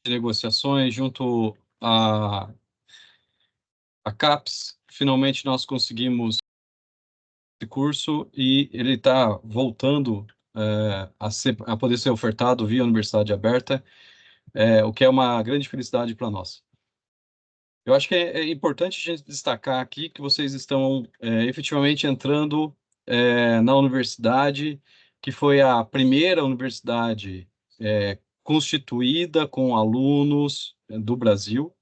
de negociações junto à CAPES. Finalmente nós conseguimos esse curso e ele está voltando a poder ser ofertado via Universidade Aberta, o que é uma grande felicidade para nós. Eu acho que é importante a gente destacar aqui que vocês estão efetivamente entrando na universidade, que foi a primeira universidade constituída com alunos do Brasil.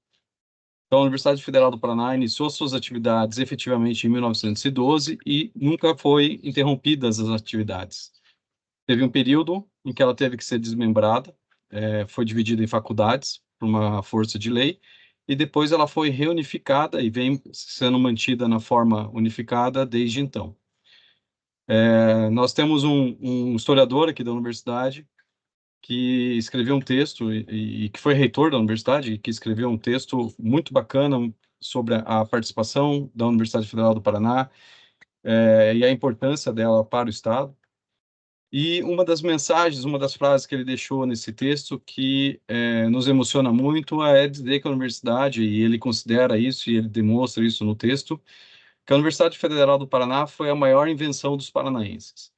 Então, a Universidade Federal do Paraná iniciou suas atividades efetivamente em 1912 e nunca foi interrompidas as atividades. Teve um período em que ela teve que ser desmembrada, foi dividida em faculdades por uma força de lei, e depois ela foi reunificada e vem sendo mantida na forma unificada desde então. Nós temos um historiador aqui da universidade que escreveu um texto e que foi reitor da universidade, que escreveu um texto muito bacana sobre a participação da Universidade Federal do Paraná e a importância dela para o Estado. E uma das mensagens, uma das frases que ele deixou nesse texto que nos emociona muito é dizer que a universidade, e ele considera isso e ele demonstra isso no texto, que a Universidade Federal do Paraná foi a maior invenção dos paranaenses.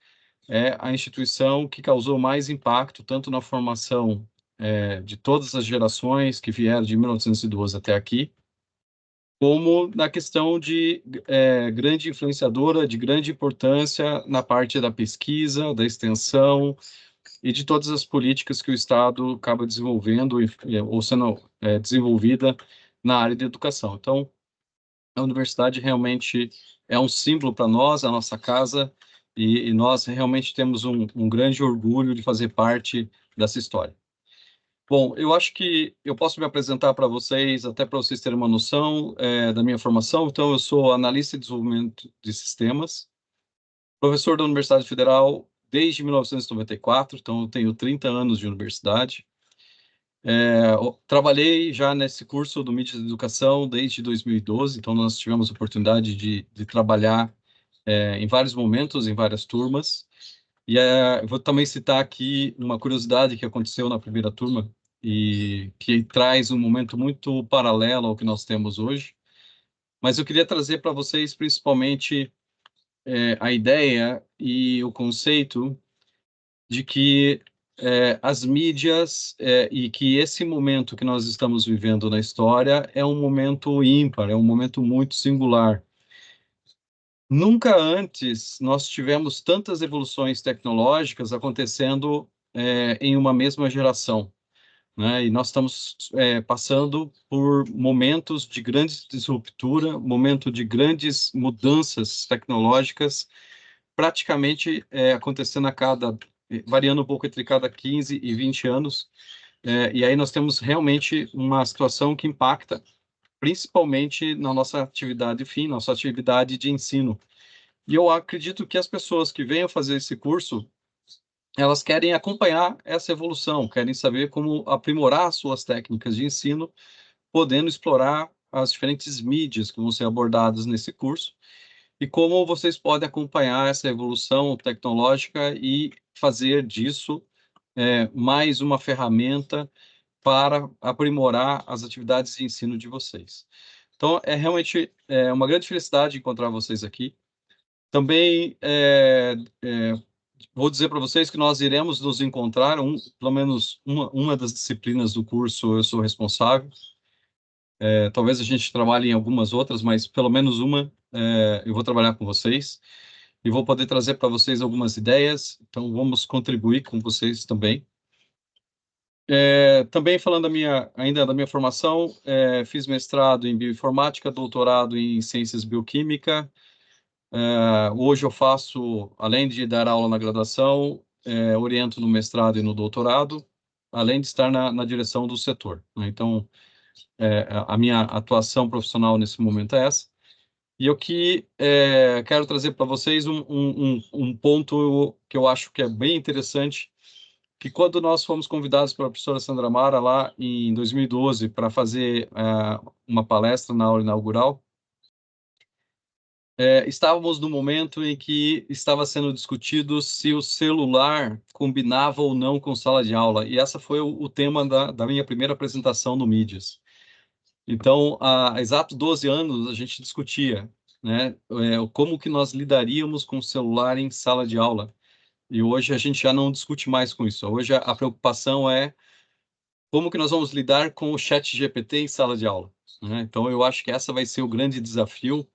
É a instituição que causou mais impacto, tanto na formação de todas as gerações que vieram de 1912 até aqui, como na questão de grande influenciadora, de grande importância na parte da pesquisa, da extensão e de todas as políticas que o Estado acaba desenvolvendo ou sendo desenvolvida na área de educação. Então, a universidade realmente é um símbolo para nós, a nossa casa, e nós realmente temos um grande orgulho de fazer parte dessa história. Bom, eu acho que eu posso me apresentar para vocês, até para vocês terem uma noção da minha formação. Então, eu sou analista de desenvolvimento de sistemas, professor da Universidade Federal desde 1994, então eu tenho 30 anos de universidade. Trabalhei já nesse curso do Mídia de Educação desde 2012, então nós tivemos a oportunidade de trabalhar em vários momentos, em várias turmas. E eu vou também citar aqui uma curiosidade que aconteceu na primeira turma e que traz um momento muito paralelo ao que nós temos hoje. Mas eu queria trazer para vocês principalmente a ideia e o conceito de que as mídias e que esse momento que nós estamos vivendo na história é um momento ímpar, é um momento muito singular. Nunca antes nós tivemos tantas evoluções tecnológicas acontecendo em uma mesma geração, né? E nós estamos passando por momentos de grande disruptura, momento de grandes mudanças tecnológicas, praticamente acontecendo variando um pouco entre cada 15 e 20 anos. E aí nós temos realmente uma situação que impacta principalmente na nossa atividade fim, nossa atividade de ensino. E eu acredito que as pessoas que venham fazer esse curso, elas querem acompanhar essa evolução, querem saber como aprimorar suas técnicas de ensino, podendo explorar as diferentes mídias que vão ser abordadas nesse curso e como vocês podem acompanhar essa evolução tecnológica e fazer disso mais uma ferramenta para aprimorar as atividades de ensino de vocês. Então, é realmente uma grande felicidade encontrar vocês aqui. Também vou dizer para vocês que nós iremos nos encontrar, pelo menos uma das disciplinas do curso eu sou responsável. Talvez a gente trabalhe em algumas outras, mas pelo menos uma eu vou trabalhar com vocês e vou poder trazer para vocês algumas ideias. Então, vamos contribuir com vocês também. Também falando ainda da minha formação, fiz mestrado em bioinformática, doutorado em ciências bioquímica. Hoje eu faço, além de dar aula na graduação, oriento no mestrado e no doutorado, além de estar na direção do setor, né? Então, a minha atuação profissional nesse momento é essa. E eu quero trazer para vocês um ponto que eu acho que é bem interessante, que quando nós fomos convidados pela professora Sandra Mara lá em 2012 para fazer uma palestra na aula inaugural, estávamos no momento em que estava sendo discutido se o celular combinava ou não com sala de aula, e essa foi o tema da minha primeira apresentação no Mídias. Então, há exatos 12 anos, a gente discutia, né, como que nós lidaríamos com o celular em sala de aula. E hoje a gente já não discute mais com isso. Hoje a preocupação é como que nós vamos lidar com o chat GPT em sala de aula, né? Então, eu acho que essa vai ser o grande desafio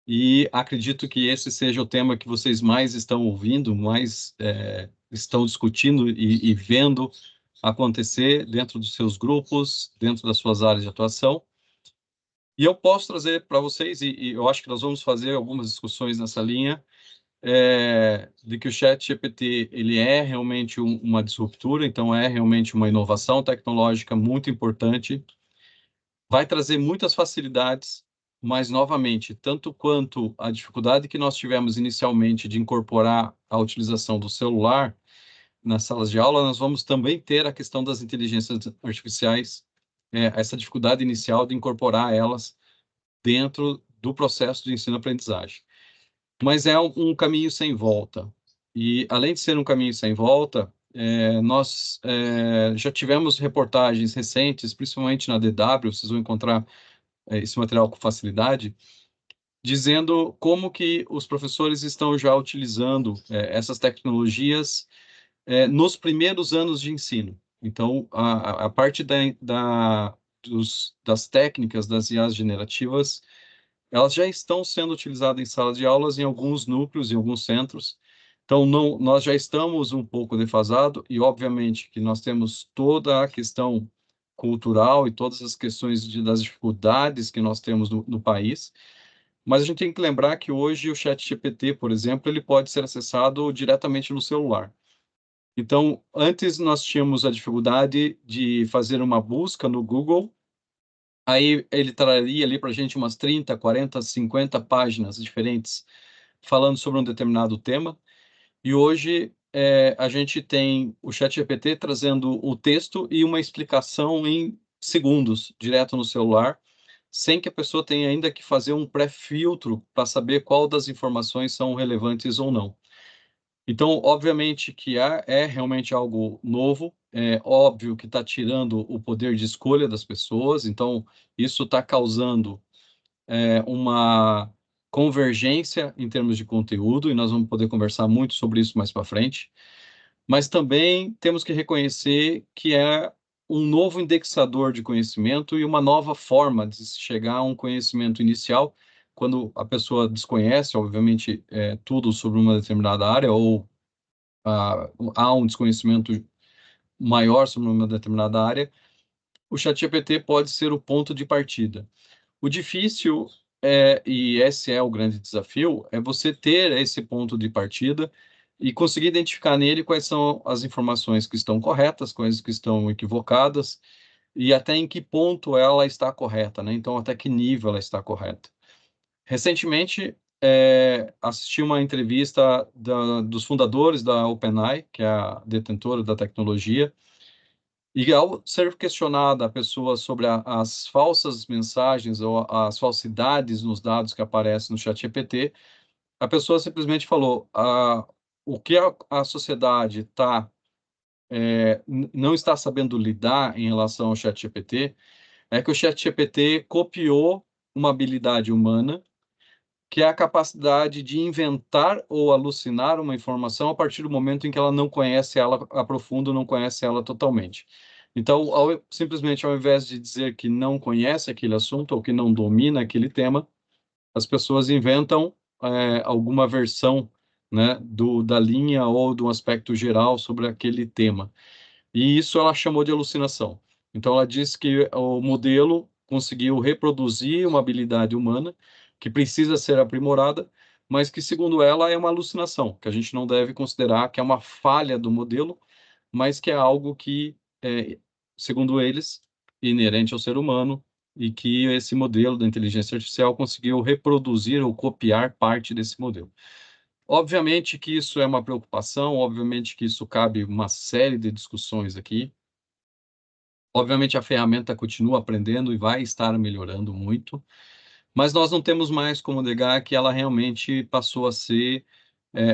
e acredito que esse seja o tema que vocês mais estão ouvindo, mais estão discutindo e vendo acontecer dentro dos seus grupos, dentro das suas áreas de atuação. E eu posso trazer para vocês, e eu acho que nós vamos fazer algumas discussões nessa linha, de que o chat GPT ele é realmente uma disruptura, então é realmente uma inovação tecnológica muito importante, vai trazer muitas facilidades, mas, novamente, tanto quanto a dificuldade que nós tivemos inicialmente de incorporar a utilização do celular nas salas de aula, nós vamos também ter a questão das inteligências artificiais, essa dificuldade inicial de incorporar elas dentro do processo de ensino-aprendizagem. Mas é um caminho sem volta. E, além de ser um caminho sem volta, nós já tivemos reportagens recentes, principalmente na DW, vocês vão encontrar esse material com facilidade, dizendo como que os professores estão já utilizando essas tecnologias nos primeiros anos de ensino. Então, a parte das técnicas das IAs generativas, elas já estão sendo utilizadas em salas de aulas em alguns núcleos, em alguns centros. Então, não, nós já estamos um pouco defasados e, obviamente, que nós temos toda a questão cultural e todas as questões das dificuldades que nós temos no país. Mas a gente tem que lembrar que hoje o ChatGPT, por exemplo, ele pode ser acessado diretamente no celular. Então, antes nós tínhamos a dificuldade de fazer uma busca no Google, aí ele traria ali para a gente umas 30, 40, 50 páginas diferentes falando sobre um determinado tema. E hoje a gente tem o ChatGPT trazendo o texto e uma explicação em segundos, direto no celular, sem que a pessoa tenha ainda que fazer um pré-filtro para saber qual das informações são relevantes ou não. Então, obviamente que realmente algo novo, é óbvio que está tirando o poder de escolha das pessoas, então isso está causando uma convergência em termos de conteúdo, e nós vamos poder conversar muito sobre isso mais para frente, mas também temos que reconhecer que é um novo indexador de conhecimento e uma nova forma de se chegar a um conhecimento inicial, quando a pessoa desconhece, obviamente, tudo sobre uma determinada área, ou há um desconhecimento maior sobre uma determinada área, o ChatGPT pode ser o ponto de partida. O difícil e esse é o grande desafio, é você ter esse ponto de partida e conseguir identificar nele quais são as informações que estão corretas, quais que estão equivocadas e até em que ponto ela está correta, né? Então, até que nível ela está correta. Recentemente, assisti uma entrevista dos fundadores da OpenAI, que é a detentora da tecnologia, e ao ser questionada a pessoa sobre as falsas mensagens ou as falsidades nos dados que aparecem no ChatGPT, a pessoa simplesmente falou: o que a sociedade não está sabendo lidar em relação ao ChatGPT é que o ChatGPT copiou uma habilidade humana, que é a capacidade de inventar ou alucinar uma informação a partir do momento em que ela não conhece ela a profundo, não conhece ela totalmente. Então, simplesmente ao invés de dizer que não conhece aquele assunto ou que não domina aquele tema, as pessoas inventam alguma versão, né, da linha ou do aspecto geral sobre aquele tema. E isso ela chamou de alucinação. Então, ela disse que o modelo conseguiu reproduzir uma habilidade humana que precisa ser aprimorada, mas que, segundo ela, é uma alucinação, que a gente não deve considerar que é uma falha do modelo, mas que é algo que, segundo eles, inerente ao ser humano, e que esse modelo da inteligência artificial conseguiu reproduzir ou copiar parte desse modelo. Obviamente que isso é uma preocupação, obviamente que isso cabe uma série de discussões aqui. Obviamente a ferramenta continua aprendendo e vai estar melhorando muito, mas nós não temos mais como negar que ela realmente passou a ser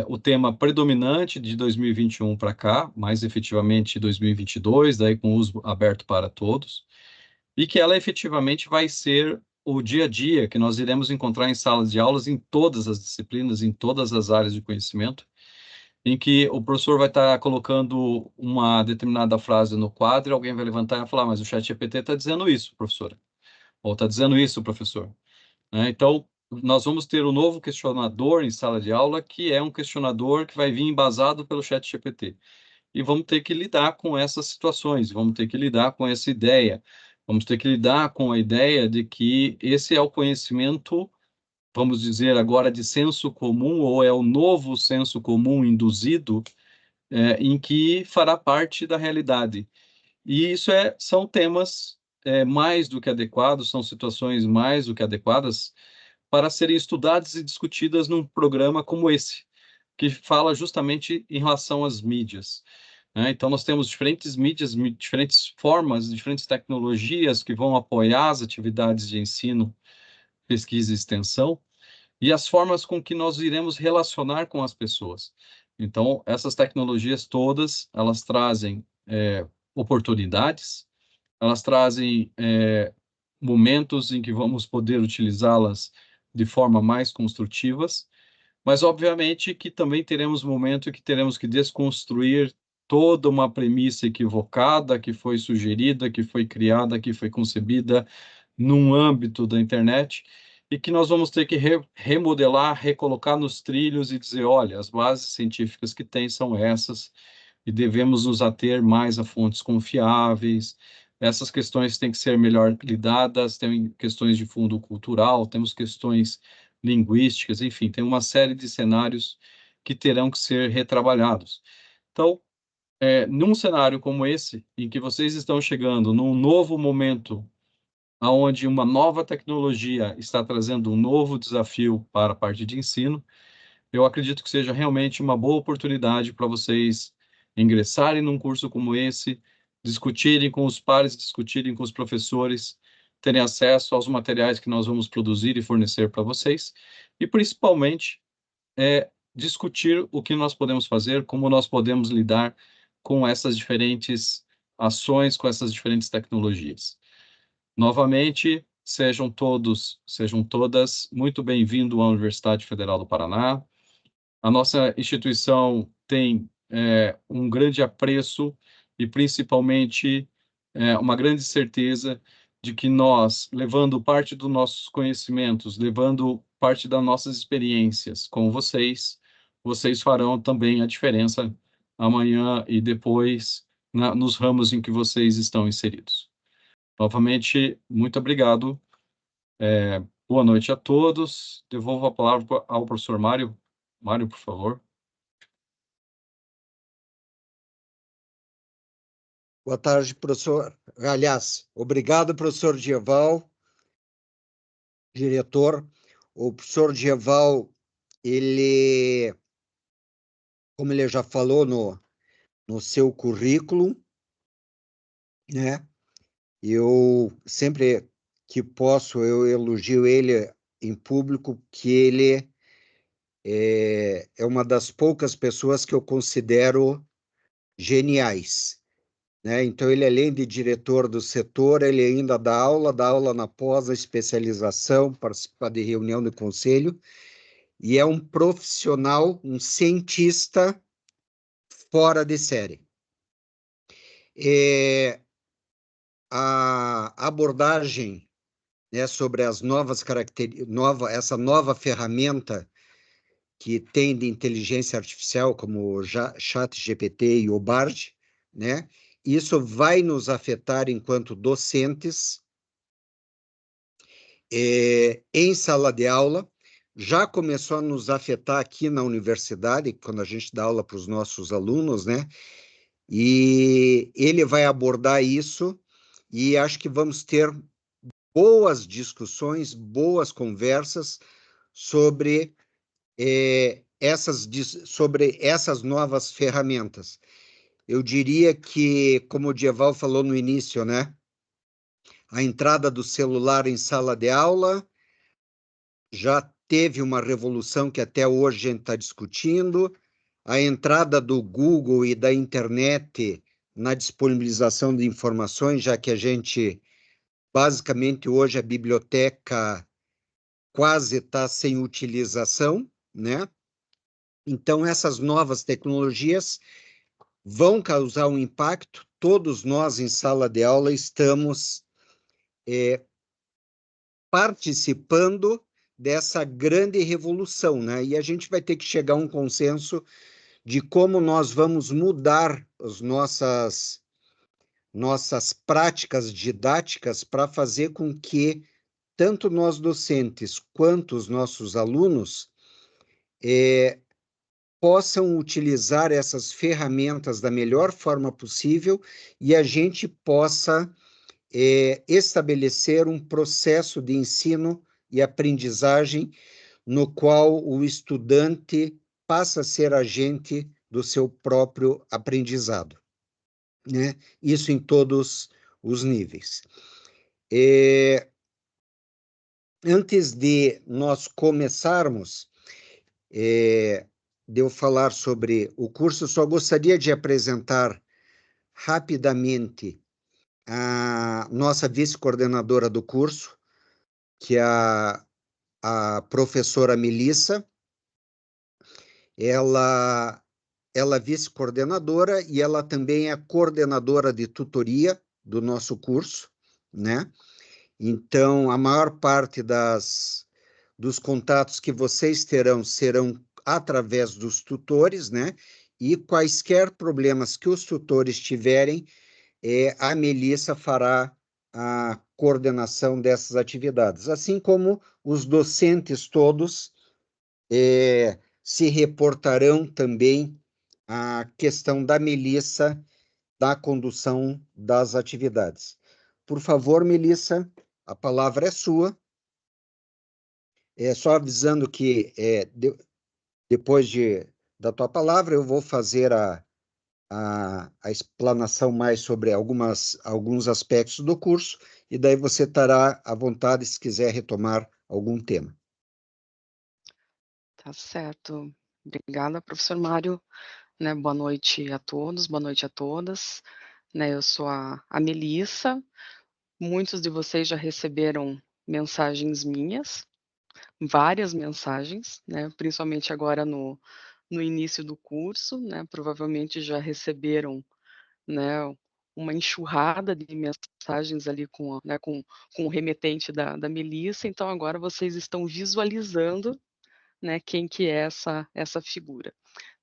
o tema predominante de 2021 para cá, mais efetivamente 2022, daí com uso aberto para todos, e que ela efetivamente vai ser o dia a dia que nós iremos encontrar em salas de aulas em todas as disciplinas, em todas as áreas de conhecimento, em que o professor vai estar colocando uma determinada frase no quadro e alguém vai levantar e falar, mas o ChatGPT está dizendo isso, professora, ou está dizendo isso, professor. Então, nós vamos ter um novo questionador em sala de aula, que é um questionador que vai vir embasado pelo ChatGPT. E vamos ter que lidar com essas situações, vamos ter que lidar com essa ideia, vamos ter que lidar com a ideia de que esse é o conhecimento, vamos dizer agora, de senso comum, ou é o novo senso comum induzido, em que fará parte da realidade. E isso são temas mais do que adequados, são situações mais do que adequadas para serem estudadas e discutidas num programa como esse, que fala justamente em relação às mídias. Então, nós temos diferentes mídias, diferentes formas, diferentes tecnologias que vão apoiar as atividades de ensino, pesquisa e extensão, e as formas com que nós iremos relacionar com as pessoas. Então, essas tecnologias todas, elas trazem oportunidades, elas trazem momentos em que vamos poder utilizá-las de forma mais construtivas, mas obviamente que também teremos momentos em que teremos que desconstruir toda uma premissa equivocada que foi sugerida, que foi criada, que foi concebida num âmbito da internet, e que nós vamos ter que remodelar, recolocar nos trilhos e dizer, olha, as bases científicas que tem são essas, e devemos nos ater mais a fontes confiáveis. Essas questões têm que ser melhor lidadas, tem questões de fundo cultural, temos questões linguísticas, enfim, tem uma série de cenários que terão que ser retrabalhados. Então, num cenário como esse, em que vocês estão chegando num novo momento, onde uma nova tecnologia está trazendo um novo desafio para a parte de ensino, eu acredito que seja realmente uma boa oportunidade para vocês ingressarem num curso como esse, discutirem com os pares, discutirem com os professores, terem acesso aos materiais que nós vamos produzir e fornecer para vocês, e principalmente discutir o que nós podemos fazer, como nós podemos lidar com essas diferentes ações, com essas diferentes tecnologias. Novamente, sejam todos, sejam todas muito bem-vindos à Universidade Federal do Paraná. A nossa instituição tem um grande apreço e, principalmente, uma grande certeza de que nós, levando parte dos nossos conhecimentos, levando parte das nossas experiências com vocês, vocês farão também a diferença amanhã e depois nos ramos em que vocês estão inseridos. Novamente, muito obrigado. Boa noite a todos. Devolvo a palavra ao professor Mário. Mário, por favor. Boa tarde, professor. Aliás, obrigado, professor Dieval, diretor. O professor Dieval, ele, como ele já falou no seu currículo, né? Eu sempre que posso, eu elogio ele em público, que ele é uma das poucas pessoas que eu considero geniais, né? Então, ele, além de diretor do setor, ele ainda dá aula na pós, a especialização, participa de reunião do conselho, e é um profissional, um cientista fora de série. A abordagem, né, sobre as novas características, essa nova ferramenta que tem de inteligência artificial, como o ChatGPT e o Bard, né? Isso vai nos afetar enquanto docentes, em sala de aula, já começou a nos afetar aqui na universidade, quando a gente dá aula para os nossos alunos, né? E ele vai abordar isso, e acho que vamos ter boas discussões, boas conversas sobre sobre essas novas ferramentas. Eu diria que, como o Dieval falou no início, né? A entrada do celular em sala de aula, já teve uma revolução que até hoje a gente está discutindo, a entrada do Google e da internet na disponibilização de informações, já que a gente, basicamente, hoje a biblioteca quase está sem utilização, né? Então, essas novas tecnologias vão causar um impacto. Todos nós, em sala de aula, estamos participando dessa grande revolução, né? E a gente vai ter que chegar a um consenso de como nós vamos mudar as nossas práticas didáticas para fazer com que tanto nós docentes quanto os nossos alunos possam utilizar essas ferramentas da melhor forma possível e a gente possa estabelecer um processo de ensino e aprendizagem no qual o estudante passa a ser agente do seu próprio aprendizado, né? Isso em todos os níveis. Antes de nós começarmos, de eu falar sobre o curso, só gostaria de apresentar rapidamente a nossa vice-coordenadora do curso, que é a professora Melissa. Ela é vice-coordenadora e ela também é coordenadora de tutoria do nosso curso, né? Então, a maior parte dos contatos que vocês terão serão através dos tutores, né? E quaisquer problemas que os tutores tiverem, a Melissa fará a coordenação dessas atividades, assim como os docentes todos se reportarão também à questão da Melissa da condução das atividades. Por favor, Melissa, a palavra é sua. Só avisando que depois da tua palavra eu vou fazer a explanação mais sobre alguns aspectos do curso, e daí você estará à vontade se quiser retomar algum tema. Tá certo. Obrigada, professor Mário, né, boa noite a todos, boa noite a todas, né, eu sou a Melissa, muitos de vocês já receberam mensagens minhas, várias mensagens, né, principalmente agora no início do curso, né, provavelmente já receberam, né, uma enxurrada de mensagens ali com o remetente da Melissa, então agora vocês estão visualizando, né, quem que é essa figura,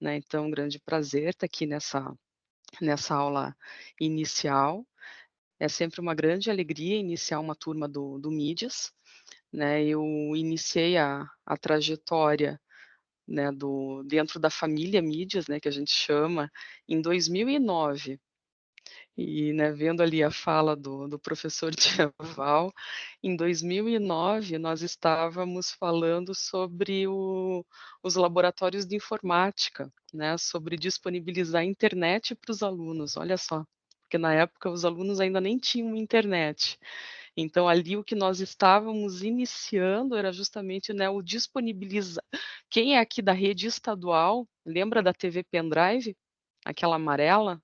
né? Então, um grande prazer estar aqui nessa aula inicial. É sempre uma grande alegria iniciar uma turma do Mídias, né? Eu iniciei a trajetória, né, dentro da família Mídias, né, que a gente chama, em 2009. E, né, vendo ali a fala do professor Djaval, em 2009 nós estávamos falando sobre os laboratórios de informática, né, sobre disponibilizar a internet para os alunos, olha só, porque na época os alunos ainda nem tinham internet. Então ali o que nós estávamos iniciando era justamente, né, o disponibilizar. Quem é aqui da rede estadual, lembra da TV Pendrive? Aquela amarela?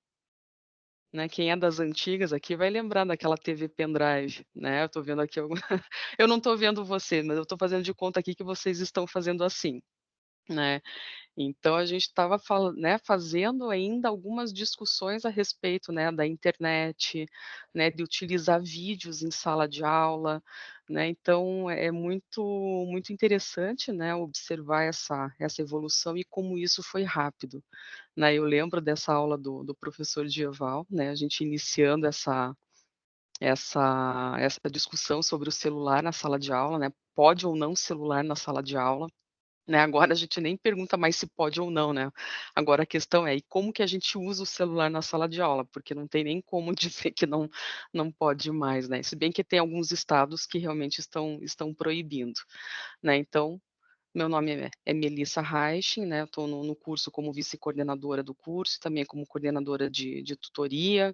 Né, quem é das antigas aqui vai lembrar daquela TV pendrive, né, eu tô vendo aqui alguma eu não tô vendo você, mas eu tô fazendo de conta aqui que vocês estão fazendo assim, né. Então a gente estava né, fazendo ainda algumas discussões a respeito, né, da internet, né, de utilizar vídeos em sala de aula, né, então é muito interessante, né, observar essa evolução e como isso foi rápido, né. Eu lembro dessa aula do professor Dieval, né, a gente iniciando essa discussão sobre o celular na sala de aula, né, pode ou não celular na sala de aula, né, agora a gente nem pergunta mais se pode ou não, né, agora a questão é: e como que a gente usa o celular na sala de aula? Porque não tem nem como dizer que não pode mais, né, se bem que tem alguns estados que realmente estão proibindo, né. Então, meu nome é Melissa Reichin, né, eu estou no curso como vice-coordenadora do curso, também como coordenadora de tutoria,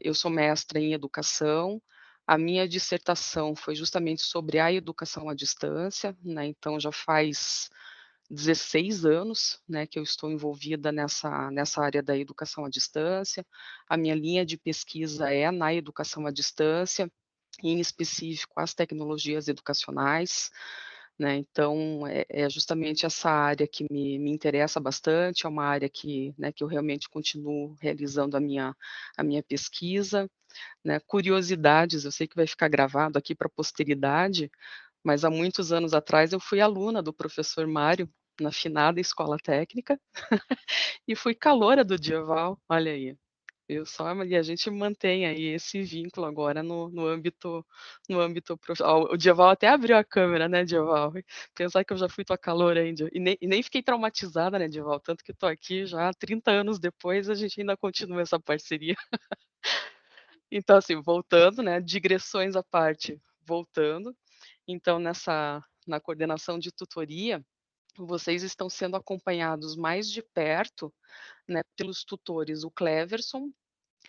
eu sou mestra em educação, A minha dissertação foi justamente sobre a educação à distância, né, então já faz 16 anos, né, que eu estou envolvida nessa área da educação à distância. A minha linha de pesquisa é na educação à distância, em específico as tecnologias educacionais, né, então é justamente essa área que me interessa bastante, é uma área que, né, que eu realmente continuo realizando a minha pesquisa, né. Curiosidades, eu sei que vai ficar gravado aqui para a posteridade, mas há muitos anos atrás eu fui aluna do professor Mário, na finada Escola Técnica, e fui caloura do Dioval, olha aí. Eu só e a gente mantém aí esse vínculo agora no âmbito profissional. O Dioval até abriu a câmera, né, Dioval? Pensar que eu já fui tua caloura aí, e nem fiquei traumatizada, né, Dioval? Tanto que estou aqui já 30 anos depois, a gente ainda continua essa parceria. Então, assim, voltando, né, digressões à parte, voltando, então na coordenação de tutoria, vocês estão sendo acompanhados mais de perto, né, pelos tutores, o Cleverson,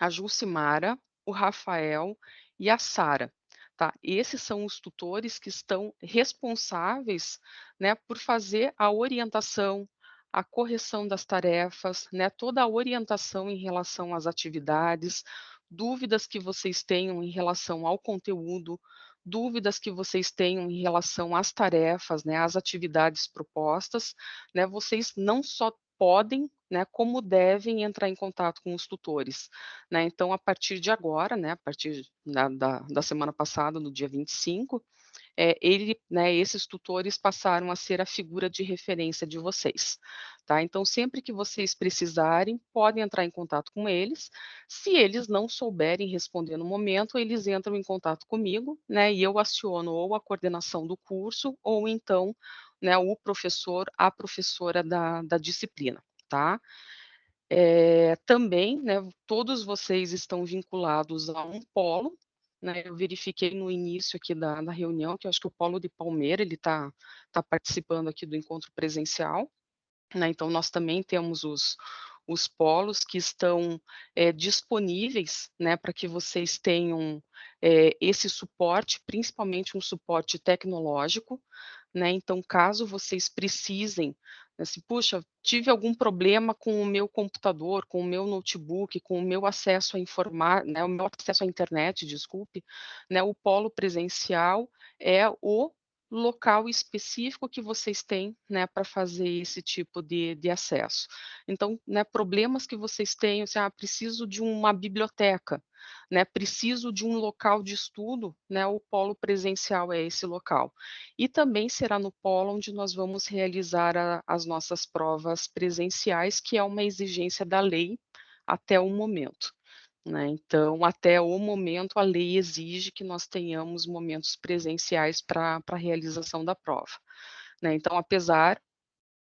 a Jucimara, o Rafael e a Sara, tá? Esses são os tutores que estão responsáveis, né, por fazer a orientação, a correção das tarefas, né, toda a orientação em relação às atividades, dúvidas que vocês tenham em relação ao conteúdo, dúvidas que vocês tenham em relação às tarefas, né, às atividades propostas, né, vocês não só podem, né, como devem entrar em contato com os tutores, né. Então, a partir de agora, né, a partir da semana passada, no dia 25, né, esses tutores passaram a ser a figura de referência de vocês, tá. Então, sempre que vocês precisarem, podem entrar em contato com eles. Se eles não souberem responder no momento, eles entram em contato comigo, né, e eu aciono ou a coordenação do curso ou então, né, o professor, a professora da disciplina, tá. Também, né, todos vocês estão vinculados a um polo, né, eu verifiquei no início aqui da reunião, que eu acho que o polo de Palmeira, ele tá participando aqui do encontro presencial, né, então nós também temos os polos que estão, disponíveis, né, para que vocês tenham, esse suporte, principalmente um suporte tecnológico, né, então caso vocês precisem, assim: "Puxa, tive algum problema com o meu computador, com o meu notebook, com o meu acesso a informar, né, o meu acesso à internet, desculpe", né, o polo presencial é o local específico que vocês têm, né, para fazer esse tipo de acesso. Então, né, problemas que vocês tenham, assim: "Ah, preciso de uma biblioteca", né, "preciso de um local de estudo", né, o polo presencial é esse local. E também será no polo onde nós vamos realizar as nossas provas presenciais, que é uma exigência da lei até o momento, né. Então, até o momento, a lei exige que nós tenhamos momentos presenciais para a realização da prova, né. Então, apesar,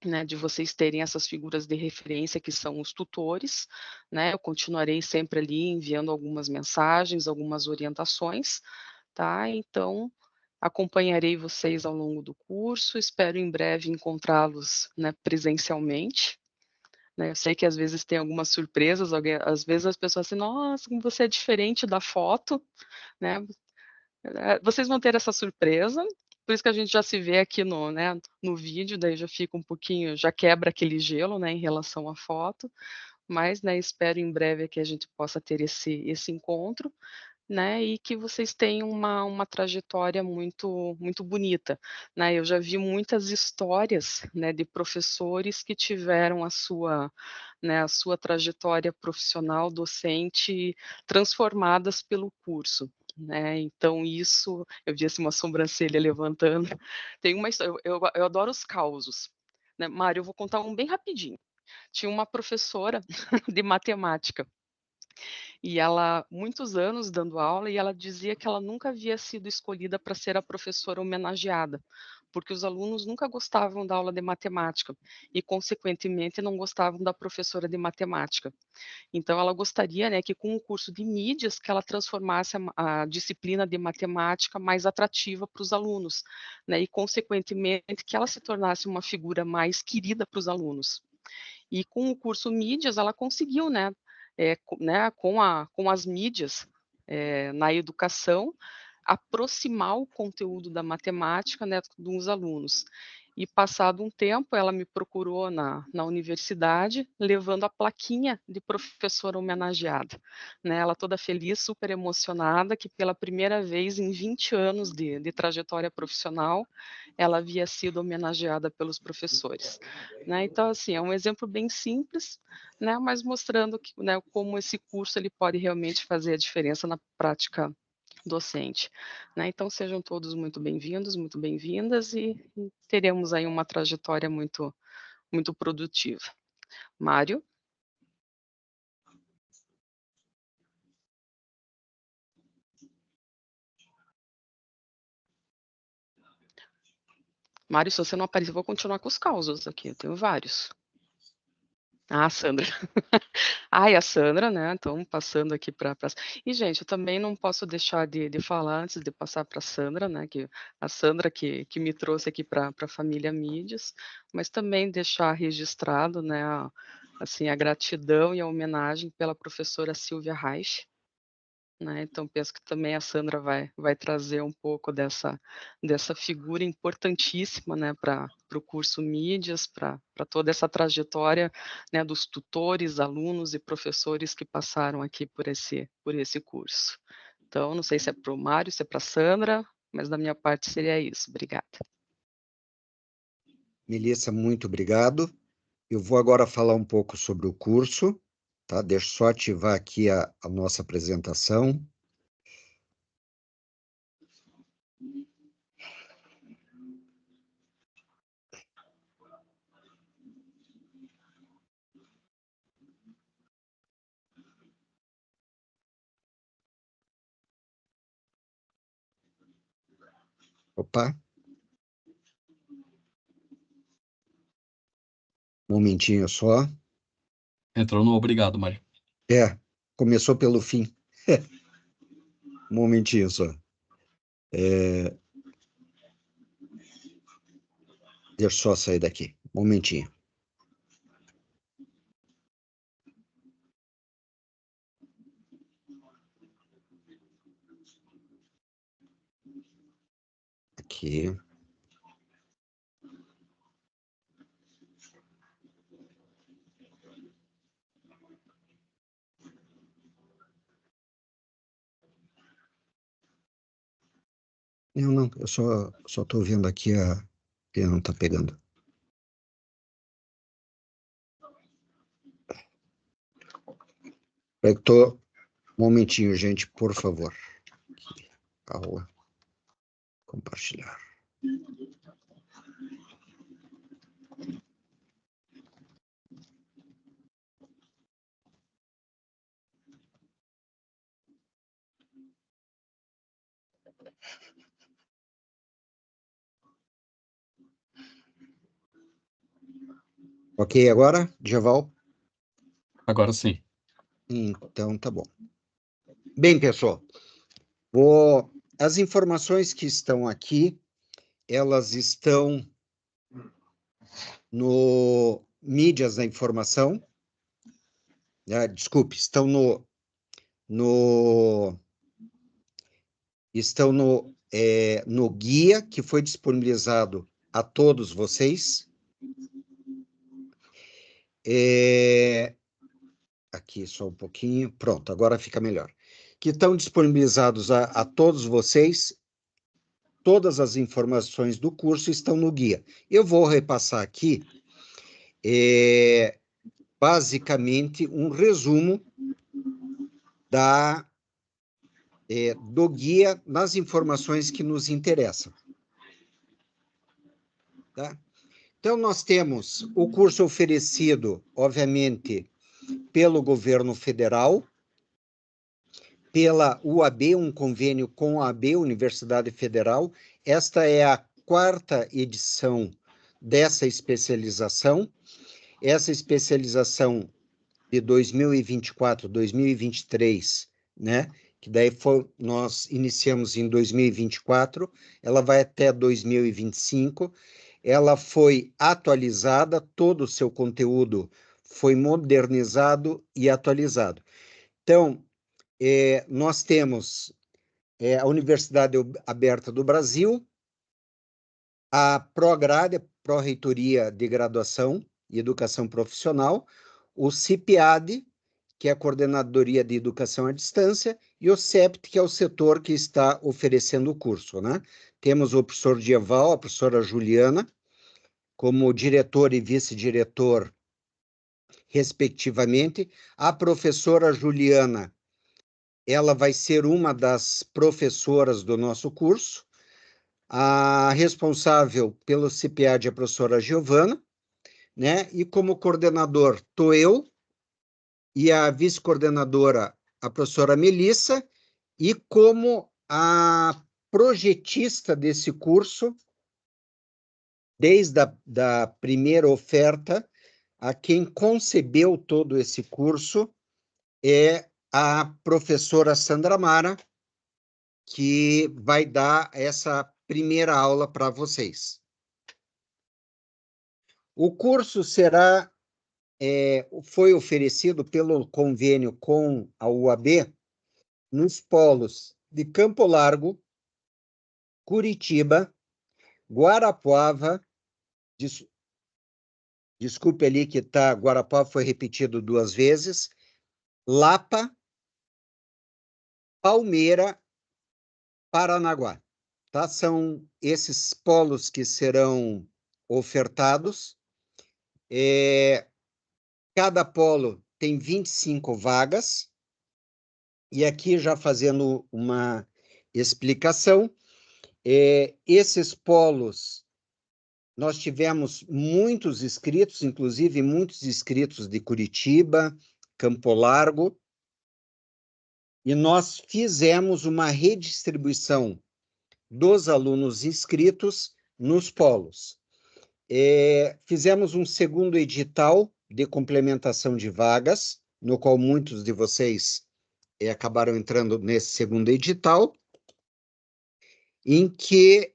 né, de vocês terem essas figuras de referência que são os tutores, né, eu continuarei sempre ali enviando algumas mensagens, algumas orientações, tá. Então, acompanharei vocês ao longo do curso, espero em breve encontrá-los, né, presencialmente, né. Eu sei que às vezes tem algumas surpresas, às vezes as pessoas assim: "Nossa, como você é diferente da foto", né. Vocês vão ter essa surpresa, por isso que a gente já se vê aqui no vídeo, daí já fica um pouquinho, já quebra aquele gelo, né, em relação à foto, mas, né, espero em breve que a gente possa ter esse encontro, né, e que vocês tenham uma trajetória muito bonita, né. Eu já vi muitas histórias, né, de professores que tiveram a sua trajetória profissional docente transformadas pelo curso, né. Então isso eu vi, assim, uma sobrancelha levantando. Tem uma histó eu adoro os causos, né. Mário, eu vou contar um bem rapidinho. Tinha uma professora de matemática e ela, muitos anos dando aula, e ela dizia que ela nunca havia sido escolhida para ser a professora homenageada, porque os alunos nunca gostavam da aula de matemática e, consequentemente, não gostavam da professora de matemática. Então ela gostaria, né, que com o curso de mídias, que ela transformasse a disciplina de matemática mais atrativa para os alunos, né, e consequentemente que ela se tornasse uma figura mais querida para os alunos. E com o curso mídias ela conseguiu, né, com as mídias, na educação, aproximar o conteúdo da matemática, né, dos alunos. E passado um tempo, ela me procurou na universidade, levando a plaquinha de professora homenageada, né, ela toda feliz, super emocionada, que pela primeira vez em 20 anos de trajetória profissional, ela havia sido homenageada pelos professores, né. Então, assim, é um exemplo bem simples, né, mas mostrando que, né, como esse curso ele pode realmente fazer a diferença na prática docente, né. Então sejam todos muito bem-vindos, muito bem-vindas e teremos aí uma trajetória muito muito produtiva. Mário? Mário, se você não aparecer, eu vou continuar com os causos aqui, eu tenho vários. Ah, Sandra. Ai, a Sandra, né, então passando aqui pra e gente, eu também não posso deixar de falar antes de passar pra Sandra, né, que a Sandra que me trouxe aqui pra família Mídias, mas também deixar registrado, né, assim, a gratidão e a homenagem pela professora Silvia Reich, né, então penso que também a Sandra vai trazer um pouco dessa figura importantíssima, né, para o curso Mídias, para toda essa trajetória, né, dos tutores, alunos e professores que passaram aqui por esse curso. Então, não sei se é para o Mário, se é para a Sandra, mas da minha parte seria isso. Obrigada. Melissa, muito obrigado. Eu vou agora falar um pouco sobre o curso, tá? Deixa eu só ativar aqui a nossa apresentação. Opa. Um momentinho só. Entrou no obrigado, Mário. Começou pelo fim. Um momentinho só. Deixa eu só sair daqui. Um momentinho. Aqui. Não, eu só estou vendo aqui que não está pegando. Um momentinho, gente, por favor. Aqui, aula. Compartilhar. Ok, agora, Djaval? Agora sim. Então, tá bom. Bem, pessoal, as informações que estão aqui, elas estão no Mídias da Informação, desculpe, estão no guia que foi disponibilizado a todos vocês. Aqui só um pouquinho, pronto, agora fica melhor. Que estão disponibilizados a todos vocês. Todas as informações do curso estão no guia. Eu vou repassar aqui, basicamente, um resumo do guia nas informações que nos interessam. Tá? Então, nós temos o curso oferecido, obviamente, pelo governo federal, pela UAB, um convênio com a UAB, Universidade Federal. Esta é a 4ª edição dessa especialização. Essa especialização de 2024, 2023, né? Que daí nós iniciamos em 2024, ela vai até 2025. Ela foi atualizada, todo o seu conteúdo foi modernizado e atualizado. Então, nós temos é a Universidade Aberta do Brasil, a Pró-Agrária, Pró-Reitoria de Graduação e Educação Profissional, o CIPIAD, que é a Coordenadoria de Educação à Distância, e o CEPT, que é o setor que está oferecendo o curso, né? Temos o professor Dieval, a professora Juliana, como diretor e vice-diretor, respectivamente. A professora Juliana, ela vai ser uma das professoras do nosso curso. A responsável pelo CIPIAD é a professora Giovana, né? E como coordenador estou eu, e a vice-coordenadora, a professora Melissa, e como a projetista desse curso, desde a da primeira oferta, a quem concebeu todo esse curso é a professora Sandra Mara, que vai dar essa primeira aula para vocês. O curso foi oferecido pelo convênio com a UAB nos polos de Campo Largo, Curitiba, Guarapuava, desculpe ali que Guarapuava foi repetido 2 vezes, Lapa, Palmeira, Paranaguá. Tá? São esses polos que serão ofertados. Cada polo tem 25 vagas. E aqui, já fazendo uma explicação, esses polos, nós tivemos muitos inscritos, inclusive muitos inscritos de Curitiba, Campo Largo, e nós fizemos uma redistribuição dos alunos inscritos nos polos. Fizemos um segundo edital de complementação de vagas, no qual muitos de vocês acabaram entrando nesse segundo edital, em que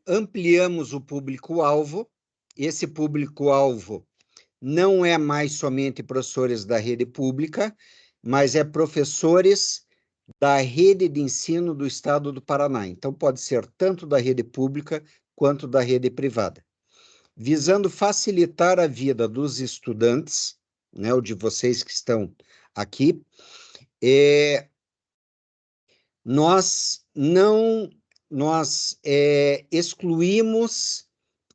ampliamos o público-alvo. Esse público-alvo não é mais somente professores da rede pública, mas é professores da rede de ensino do Estado do Paraná. Então, pode ser tanto da rede pública quanto da rede privada. Visando facilitar a vida dos estudantes, né, o de vocês que estão aqui, nós excluímos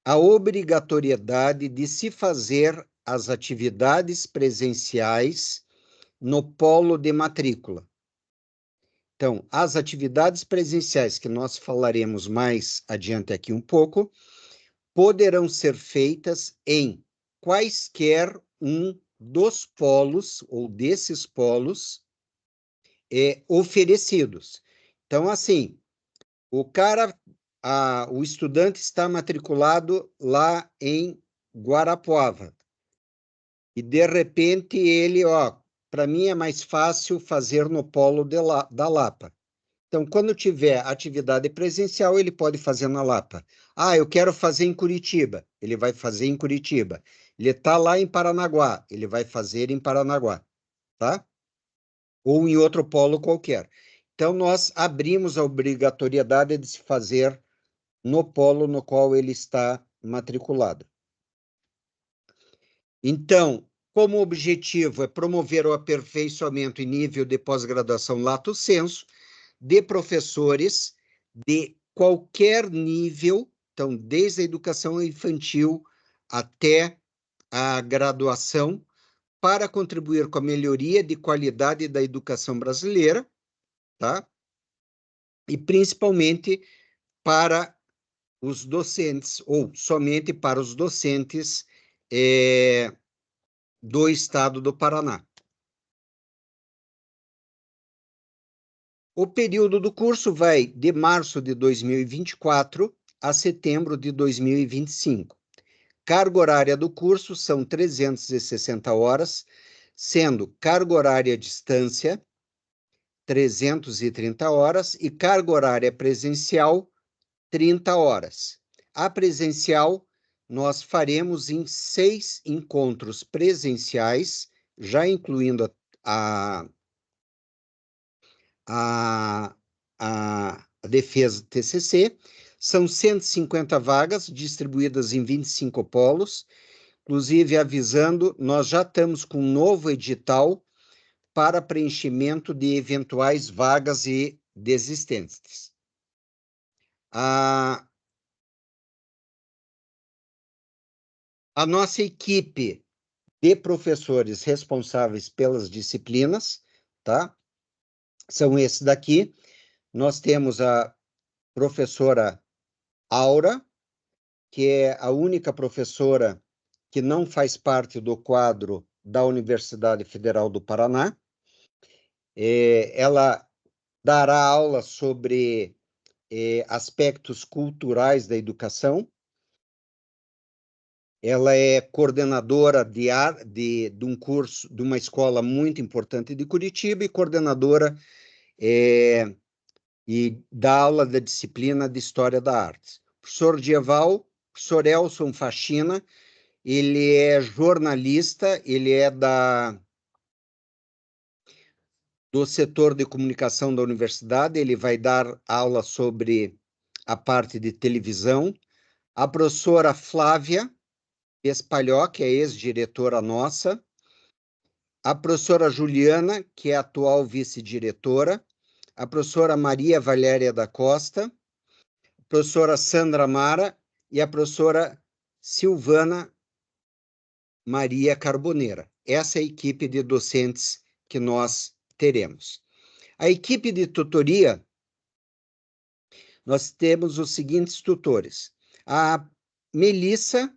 a obrigatoriedade de se fazer as atividades presenciais no polo de matrícula. Então, as atividades presenciais, que nós falaremos mais adiante aqui um pouco, poderão ser feitas em quaisquer um dos polos, ou desses polos, oferecidos. Então, assim, o estudante está matriculado lá em Guarapuava, e de repente ele, para mim é mais fácil fazer no polo da Lapa. Então, quando tiver atividade presencial, ele pode fazer na Lapa. Eu quero fazer em Curitiba, ele vai fazer em Curitiba. Ele está lá em Paranaguá, ele vai fazer em Paranaguá, tá? Ou em outro polo qualquer. Então, nós abrimos a obrigatoriedade de se fazer no polo no qual ele está matriculado. Então, como objetivo é promover o aperfeiçoamento em nível de pós-graduação lato sensu de professores de qualquer nível, então, desde a educação infantil até a graduação, para contribuir com a melhoria de qualidade da educação brasileira, tá? E principalmente para os docentes, ou somente para os docentes do Estado do Paraná. O período do curso vai de março de 2024 a setembro de 2025. Carga horária do curso são 360 horas, sendo carga horária à distância, 330 horas, e carga horária presencial, 30 horas. A presencial, nós faremos em 6 encontros presenciais, já incluindo a a defesa do TCC. São 150 vagas distribuídas em 25 polos. Inclusive, avisando, nós já estamos com um novo edital para preenchimento de eventuais vagas e desistentes. A nossa equipe de professores responsáveis pelas disciplinas, tá? São esses daqui. Nós temos a professora Aura, que é a única professora que não faz parte do quadro da Universidade Federal do Paraná. Ela dará aula sobre aspectos culturais da educação. Ela é coordenadora de um curso de uma escola muito importante de Curitiba e coordenadora e dá aula da disciplina de História da Arte. Professor Dieval, professor Elson Faxina, ele é jornalista, ele é do setor de comunicação da universidade, ele vai dar aula sobre a parte de televisão. A professora Flávia Espalhó, que é ex-diretora nossa. A professora Juliana, que é a atual vice-diretora. A professora Maria Valéria da Costa. A professora Sandra Mara e a professora Silvana Maria Carboneira. Essa é a equipe de docentes que nós teremos. A equipe de tutoria, nós temos os seguintes tutores. A Melissa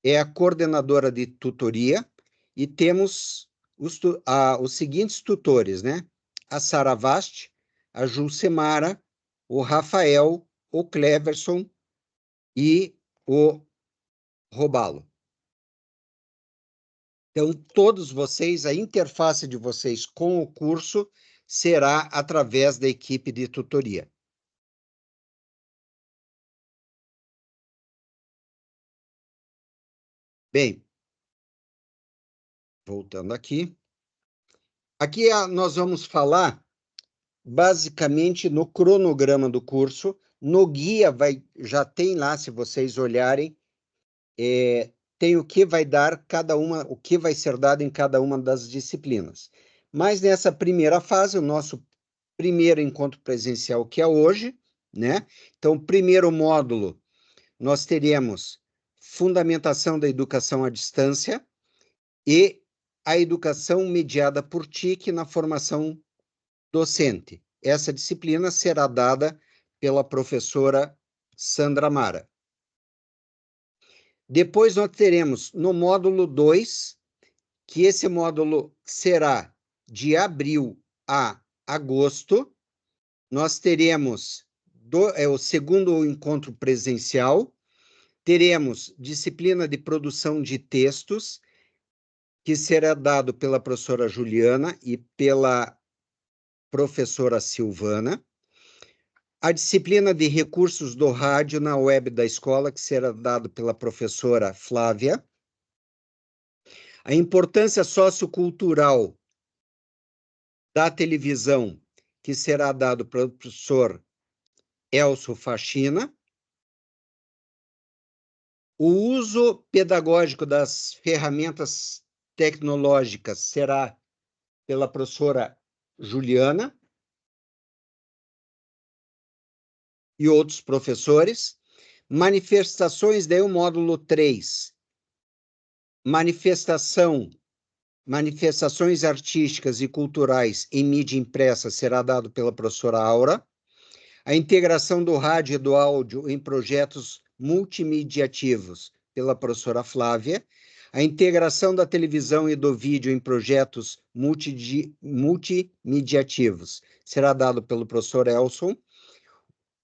é a coordenadora de tutoria e temos os seguintes tutores, né? A Sara Vast, a Julcemara, o Rafael, o Cleverson e o Robalo. Então, todos vocês, a interface de vocês com o curso será através da equipe de tutoria. Bem, voltando aqui. Aqui nós vamos falar basicamente no cronograma do curso. No guia já tem lá, se vocês olharem, tem o que vai dar o que vai ser dado em cada uma das disciplinas. Mas nessa primeira fase, o nosso primeiro encontro presencial, que é hoje, né? Então, primeiro módulo, nós teremos Fundamentação da Educação à Distância e a Educação Mediada por TIC na formação docente. Essa disciplina será dada pela professora Sandra Mara. Depois nós teremos no módulo 2, que esse módulo será de abril a agosto, nós teremos o segundo encontro presencial, teremos disciplina de produção de textos, que será dado pela professora Juliana e pela professora Silvana. A disciplina de recursos do rádio na web da escola, que será dado pela professora Flávia. A importância sociocultural da televisão, que será dado pelo professor Elson Faxina. O uso pedagógico das ferramentas tecnológicas será pela professora Juliana e outros professores. Manifestações, daí o módulo 3. Manifestações artísticas e culturais em mídia impressa será dado pela professora Aura. A integração do rádio e do áudio em projetos multimediativos pela professora Flávia. A integração da televisão e do vídeo em projetos multimediativos será dado pelo professor Elson.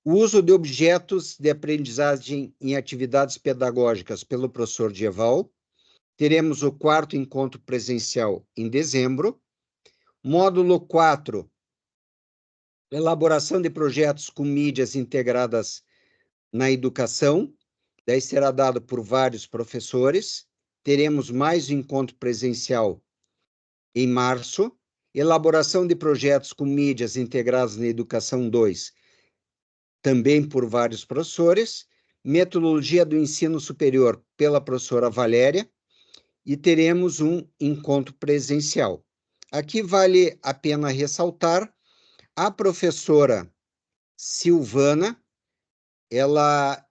O uso de objetos de aprendizagem em atividades pedagógicas pelo professor Dieval. Teremos o quarto encontro presencial em dezembro. Módulo 4, elaboração de projetos com mídias integradas na educação. Daí será dado por vários professores. Teremos mais um encontro presencial em março. Elaboração de projetos com mídias integradas na educação 2, também por vários professores. Metodologia do ensino superior pela professora Valéria. E teremos um encontro presencial. Aqui vale a pena ressaltar a professora Silvana, ela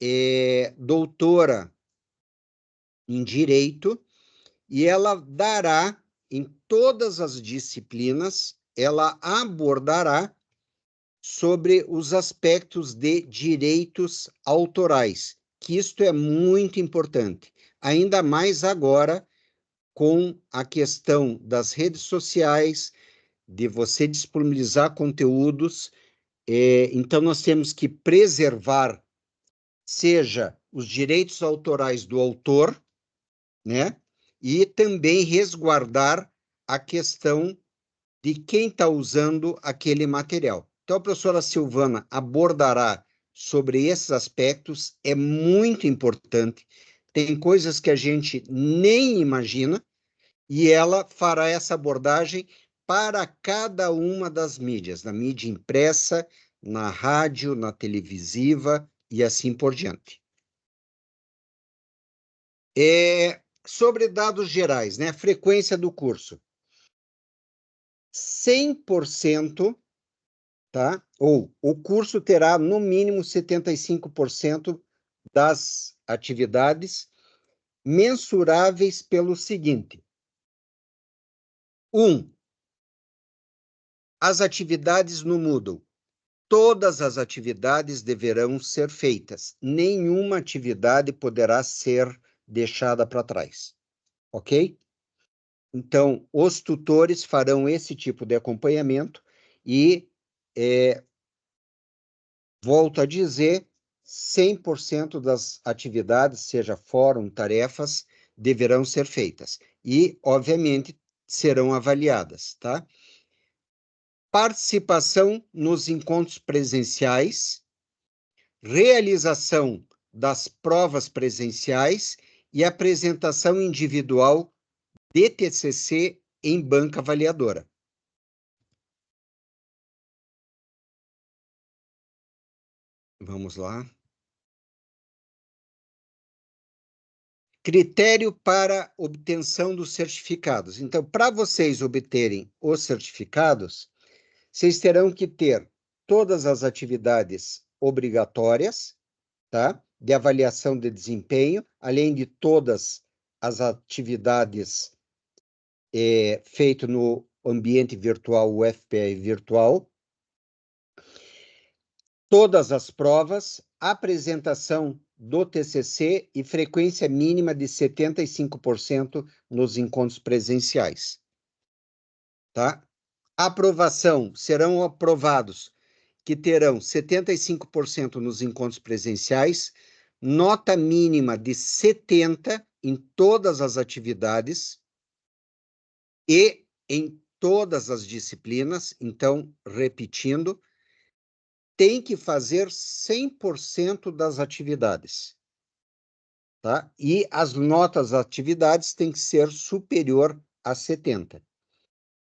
é doutora em Direito, e ela dará, em todas as disciplinas, ela abordará sobre os aspectos de direitos autorais, que isto é muito importante, ainda mais agora com a questão das redes sociais, de você disponibilizar conteúdos. Então, nós temos que preservar, seja os direitos autorais do autor, né? E também resguardar a questão de quem está usando aquele material. Então, a professora Silvana abordará sobre esses aspectos, é muito importante, tem coisas que a gente nem imagina, e ela fará essa abordagem para cada uma das mídias, na mídia impressa, na rádio, na televisiva e assim por diante. Sobre dados gerais, né? Frequência do curso. 100%, tá? Ou o curso terá no mínimo 75% das atividades mensuráveis pelo seguinte: 1. As atividades no Moodle. Todas as atividades deverão ser feitas. Nenhuma atividade poderá ser deixada para trás. Ok? Então, os tutores farão esse tipo de acompanhamento e, volto a dizer, 100% das atividades, seja fórum, tarefas, deverão ser feitas. E, obviamente, serão avaliadas, tá? Participação nos encontros presenciais, realização das provas presenciais e apresentação individual de TCC em banca avaliadora. Vamos lá. Critério para obtenção dos certificados. Então, para vocês obterem os certificados, vocês terão que ter todas as atividades obrigatórias, tá? De avaliação de desempenho, além de todas as atividades feitas no ambiente virtual, o FPI virtual, todas as provas, apresentação do TCC e frequência mínima de 75% nos encontros presenciais. Tá? Aprovação, serão aprovados que terão 75% nos encontros presenciais, nota mínima de 70 em todas as atividades e em todas as disciplinas. Então, repetindo, tem que fazer 100% das atividades, tá? E as notas das atividades têm que ser superior a 70.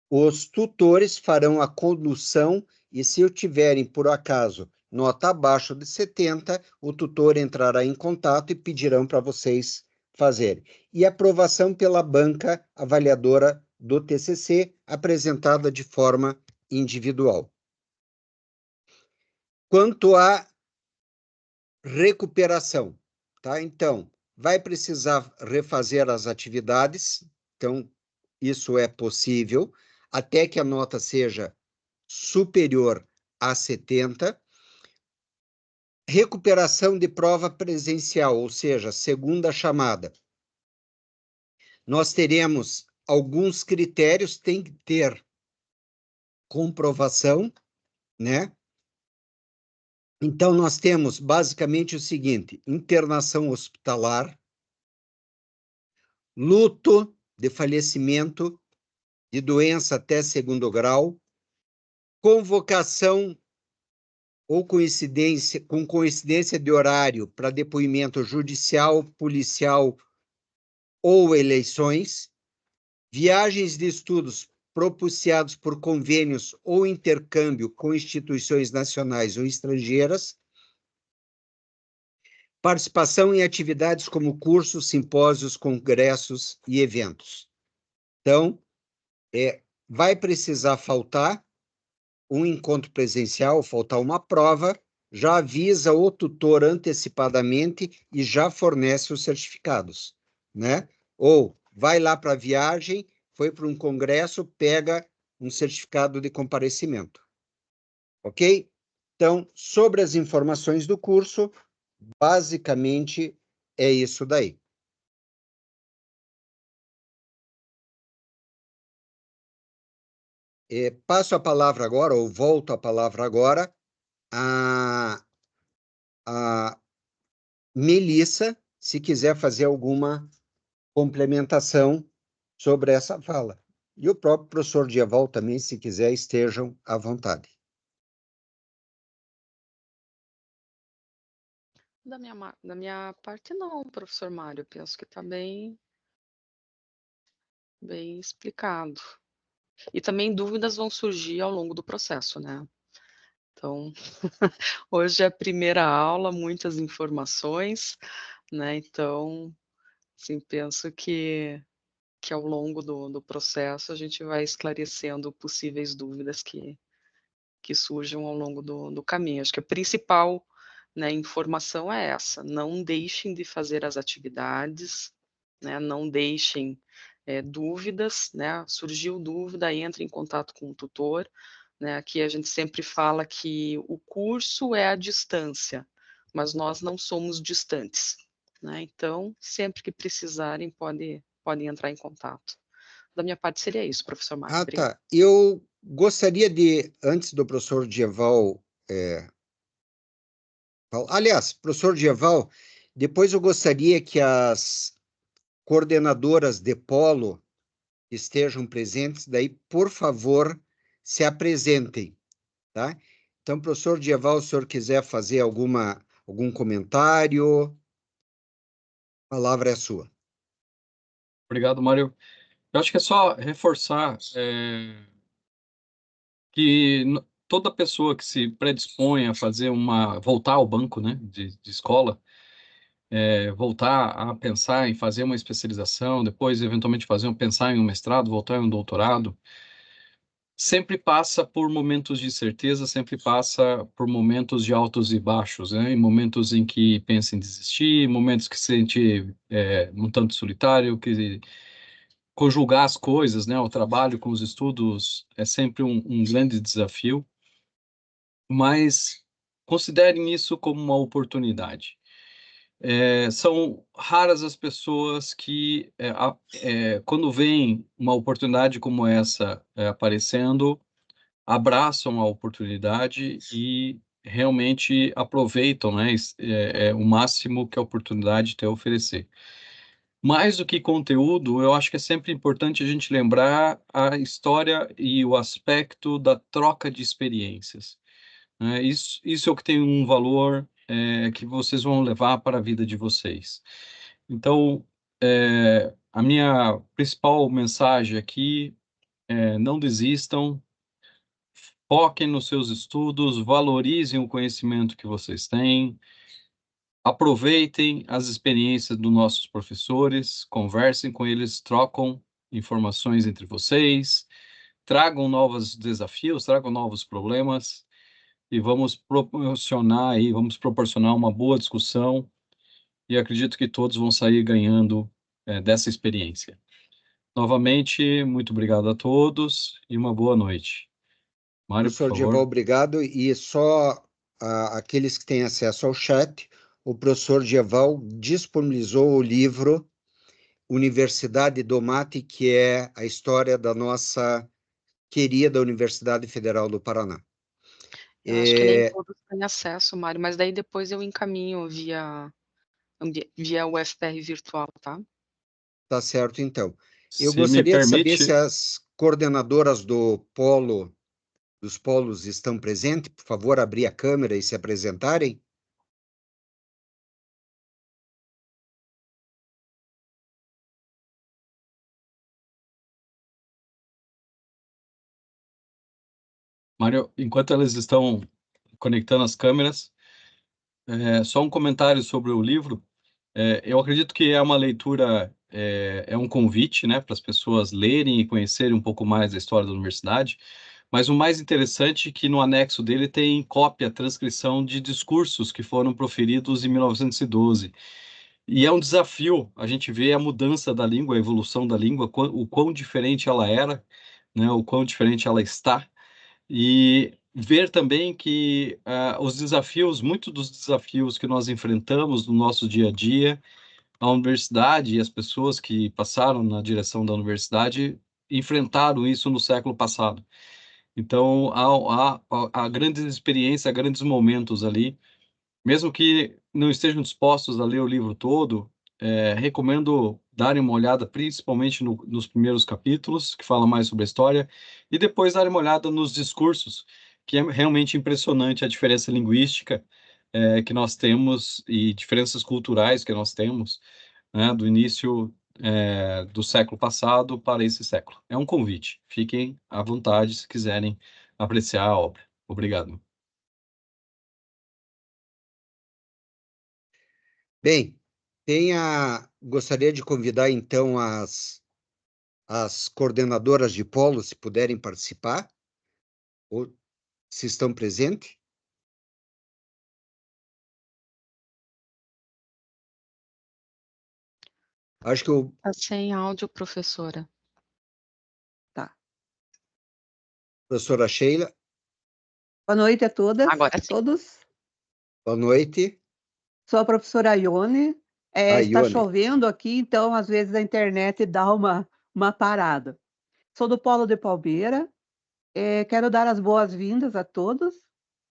Os tutores farão a condução e, se tiverem, por acaso, nota abaixo de 70, o tutor entrará em contato e pedirão para vocês fazerem. E aprovação pela banca avaliadora do TCC, apresentada de forma individual. Quanto à recuperação, tá? Então, vai precisar refazer as atividades, então, isso é possível, até que a nota seja superior a 70. Recuperação de prova presencial, ou seja, segunda chamada. Nós teremos alguns critérios, tem que ter comprovação, né? Então, nós temos basicamente o seguinte: internação hospitalar, luto de falecimento de doença até segundo grau, convocação ou com coincidência de horário para depoimento judicial, policial ou eleições, viagens de estudos propiciados por convênios ou intercâmbio com instituições nacionais ou estrangeiras, participação em atividades como cursos, simpósios, congressos e eventos. Então, vai precisar faltar um encontro presencial, faltar uma prova, já avisa o tutor antecipadamente e já fornece os certificados, né? Ou vai lá para a viagem, foi para um congresso, pega um certificado de comparecimento. Ok? Então, sobre as informações do curso, basicamente é isso daí. Passo a palavra agora, ou volto a palavra agora, a Melissa, se quiser fazer alguma complementação sobre essa fala. E o próprio professor Dieval também, se quiser, estejam à vontade. Da minha parte, não, professor Mário. Eu penso que está bem explicado. E também dúvidas vão surgir ao longo do processo, né? Então, hoje é a primeira aula, muitas informações, né? Então, assim, penso que ao longo do processo a gente vai esclarecendo possíveis dúvidas que surjam ao longo do caminho. Acho que a principal, né, informação é essa: não deixem de fazer as atividades, né, não deixem dúvidas, né, surgiu dúvida, entre em contato com o tutor, né, aqui a gente sempre fala que o curso é à distância, mas nós não somos distantes, né, então sempre que precisarem podem entrar em contato. Da minha parte seria isso, professor Mário. Obrigada. Tá. Eu gostaria de, antes do professor Dieval... Aliás, professor Dieval, depois eu gostaria que as coordenadoras de polo estejam presentes, daí, por favor, se apresentem, tá? Então, professor Dieval, se o senhor quiser fazer algum comentário, a palavra é sua. Obrigado, Mário. Eu acho que é só reforçar que toda pessoa que se predispõe a fazer voltar ao banco, né, de escola, voltar a pensar em fazer uma especialização, depois eventualmente pensar em um mestrado, voltar em um doutorado, sempre passa por momentos de incerteza, sempre passa por momentos de altos e baixos, né? Em momentos em que pensa em desistir, momentos que se sente um tanto solitário, que conjugar as coisas, né? O trabalho com os estudos é sempre um grande desafio, mas considerem isso como uma oportunidade. São raras as pessoas que, quando veem uma oportunidade como essa aparecendo, abraçam a oportunidade e realmente aproveitam, né, o máximo que a oportunidade tem a oferecer. Mais do que conteúdo, eu acho que é sempre importante a gente lembrar a história e o aspecto da troca de experiências, né? Isso é o que tem um valor que vocês vão levar para a vida de vocês. Então, a minha principal mensagem aqui é: não desistam, foquem nos seus estudos, valorizem o conhecimento que vocês têm, aproveitem as experiências dos nossos professores, conversem com eles, trocam informações entre vocês, tragam novos desafios, tragam novos problemas e vamos proporcionar uma boa discussão e acredito que todos vão sair ganhando dessa experiência. Novamente, muito obrigado a todos e uma boa noite. Mário, por Professor Dieval, favor. obrigado. E só aqueles que têm acesso ao chat, o professor Dieval disponibilizou o livro Universidade do Mate, que é a história da nossa querida Universidade Federal do Paraná. Eu acho que nem todos têm acesso, Mário, mas daí depois eu encaminho via UFPR virtual, tá? Tá certo, então. Eu Se me gostaria de saber se permite, as coordenadoras dos polos estão presentes. Por favor, abrir a câmera e se apresentarem. Mário, enquanto eles estão conectando as câmeras, só um comentário sobre o livro. Eu acredito que é uma leitura, é um convite, né, para as pessoas lerem e conhecerem um pouco mais da história da universidade, mas o mais interessante é que no anexo dele tem cópia, transcrição de discursos que foram proferidos em 1912. E é um desafio a gente ver a mudança da língua, a evolução da língua, o quão diferente ela era, né, o quão diferente ela está, e ver também que os desafios, muitos dos desafios que nós enfrentamos no nosso dia a dia, a universidade e as pessoas que passaram na direção da universidade enfrentaram isso no século passado. Então, há grandes experiências, há grandes momentos ali, mesmo que não estejam dispostos a ler o livro todo, recomendo darem uma olhada, principalmente nos primeiros capítulos, que falam mais sobre a história, e depois darem uma olhada nos discursos, que é realmente impressionante a diferença linguística que nós temos e diferenças culturais que nós temos, né, do início do século passado para esse século. É um convite. Fiquem à vontade se quiserem apreciar a obra. Obrigado. Bem, gostaria de convidar, então, as coordenadoras de polo, se puderem participar, ou se estão presentes. Acho que o Tá sem áudio, professora. Tá. professora Sheila, Boa noite a todas, Agora a sim. todos. boa noite. Sou a professora Ione. Está Ione. chovendo aqui, então às vezes a internet dá uma parada. Sou do Polo de Palmeira. Quero dar as boas-vindas a todos,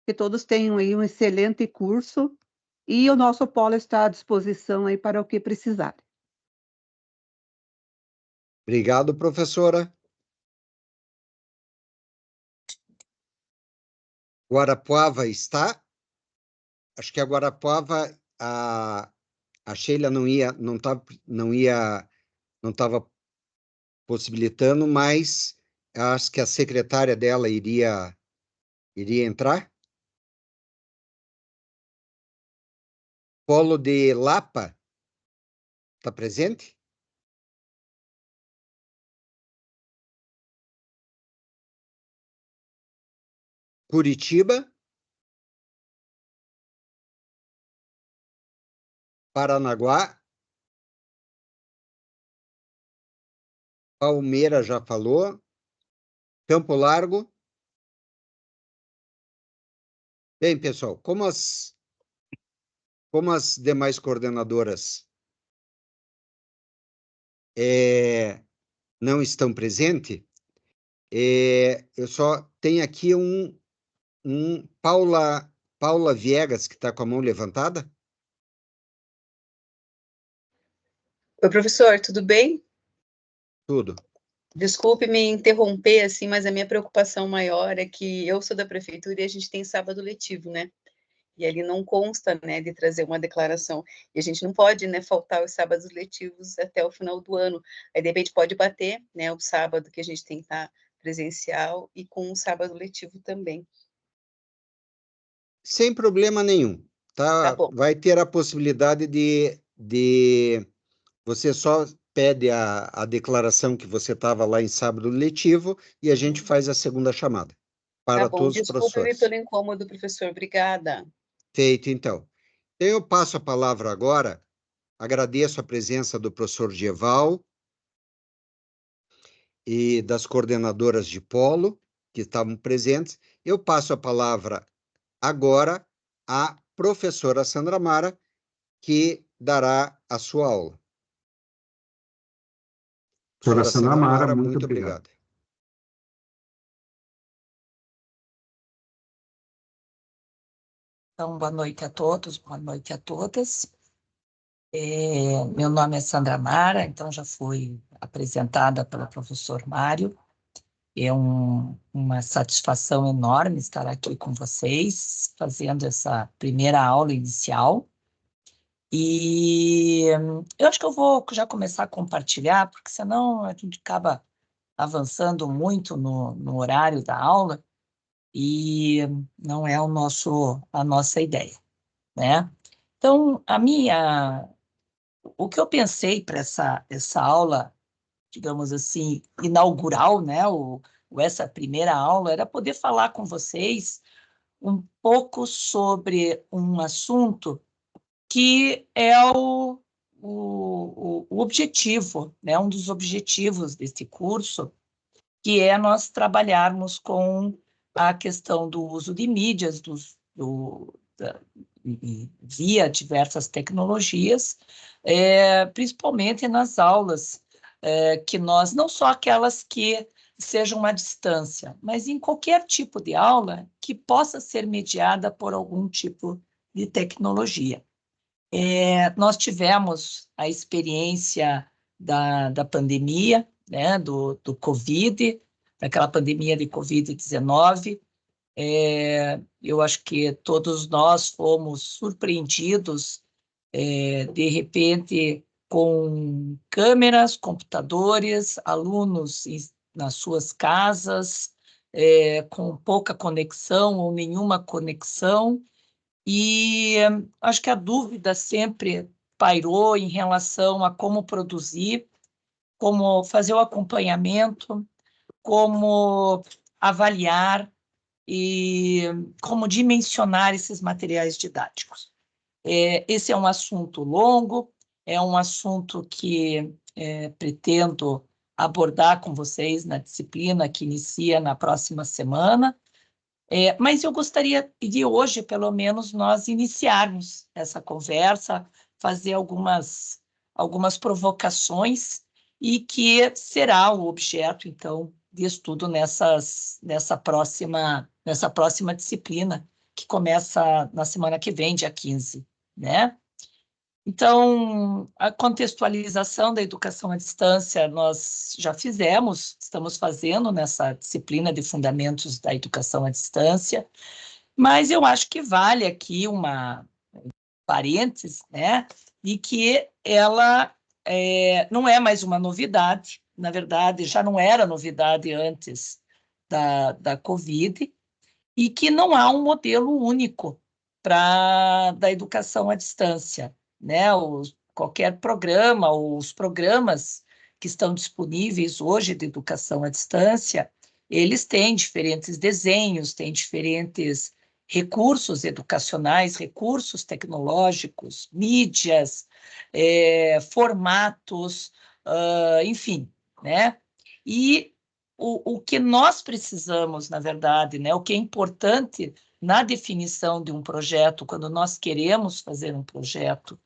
que todos tenham aí um excelente curso e o nosso polo está à disposição aí para o que precisar. Obrigado, professora. Guarapuava está? Acho que a Guarapuava, a Sheila não estava possibilitando, mas acho que a secretária dela iria entrar. Polo de Lapa, está presente? Curitiba, Paranaguá, Palmeira já falou, Campo Largo. Bem, pessoal, como as demais coordenadoras não estão presentes, eu só tenho aqui Paula Viegas, que está com a mão levantada. Oi, professor, tudo bem? Tudo. Desculpe me interromper, assim, mas a minha preocupação maior é que eu sou da prefeitura e a gente tem sábado letivo, né? E ali não consta, né, de trazer uma declaração. E a gente não pode, né, faltar os sábados letivos até o final do ano. Aí, de repente, pode bater, né, o sábado que a gente tem que estar presencial e com o sábado letivo também. Sem problema nenhum, Tá tá? bom. Vai ter a possibilidade de você só pede a declaração que você estava lá em sábado letivo e a gente faz a segunda chamada para Tá bom. todos os Desculpe-me professores. pelo incômodo, professor. Obrigada. Feito, então. Eu passo a palavra agora, agradeço a presença do professor Dieval e das coordenadoras de polo que estavam presentes. Eu passo a palavra agora à professora Sandra Mara, que dará a sua aula. Professora Sandra Mara, muito obrigado. Então, boa noite a todos, boa noite a todas. Meu nome é Sandra Mara, então já fui apresentada pelo professor Mário. É uma satisfação enorme estar aqui com vocês, fazendo essa primeira aula inicial. E eu acho que eu vou já começar a compartilhar, porque senão a gente acaba avançando muito no horário da aula. e não é a nossa ideia, né? Então, o que eu pensei para essa aula, digamos assim, inaugural, né? Essa primeira aula, era poder falar com vocês um pouco sobre um assunto que é o objetivo, né? Um dos objetivos desse curso, que é nós trabalharmos com a questão do uso de mídias, via diversas tecnologias, principalmente nas aulas, que nós, não só aquelas que sejam à distância, mas em qualquer tipo de aula que possa ser mediada por algum tipo de tecnologia. Nós tivemos a experiência da pandemia, né, do Covid, daquela pandemia de Covid-19. Eu acho que todos nós fomos surpreendidos, de repente, com câmeras, computadores, alunos nas suas casas, com pouca conexão ou nenhuma conexão, e acho que a dúvida sempre pairou em relação a como produzir, como fazer o acompanhamento, como avaliar e como dimensionar esses materiais didáticos. Esse é um assunto longo, é um assunto que pretendo abordar com vocês na disciplina que inicia na próxima semana, mas eu gostaria de hoje, pelo menos, nós iniciarmos essa conversa, fazer algumas provocações, e que será o objeto, então, de estudo nessa próxima disciplina, que começa na semana que vem, dia 15, né? Então, a contextualização da educação à distância nós já fizemos, estamos fazendo nessa disciplina de fundamentos da educação à distância, mas eu acho que vale aqui uma parêntese, né, de que ela não é mais uma novidade, na verdade, já não era novidade antes da Covid, e que não há um modelo único da educação à distância, né? Qualquer programa, ou os programas que estão disponíveis hoje de educação à distância, eles têm diferentes desenhos, têm diferentes recursos educacionais, recursos tecnológicos, mídias, formatos, enfim, né? E o que nós precisamos, na verdade, né, o que é importante na definição de um projeto, quando nós queremos fazer um projeto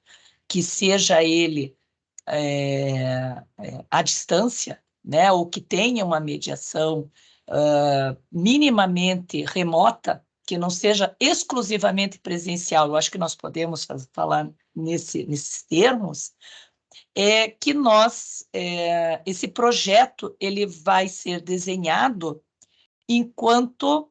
que seja ele à distância, né, ou que tenha uma mediação minimamente remota, que não seja exclusivamente presencial, eu acho que nós podemos falar nesses termos, que esse projeto ele vai ser desenhado enquanto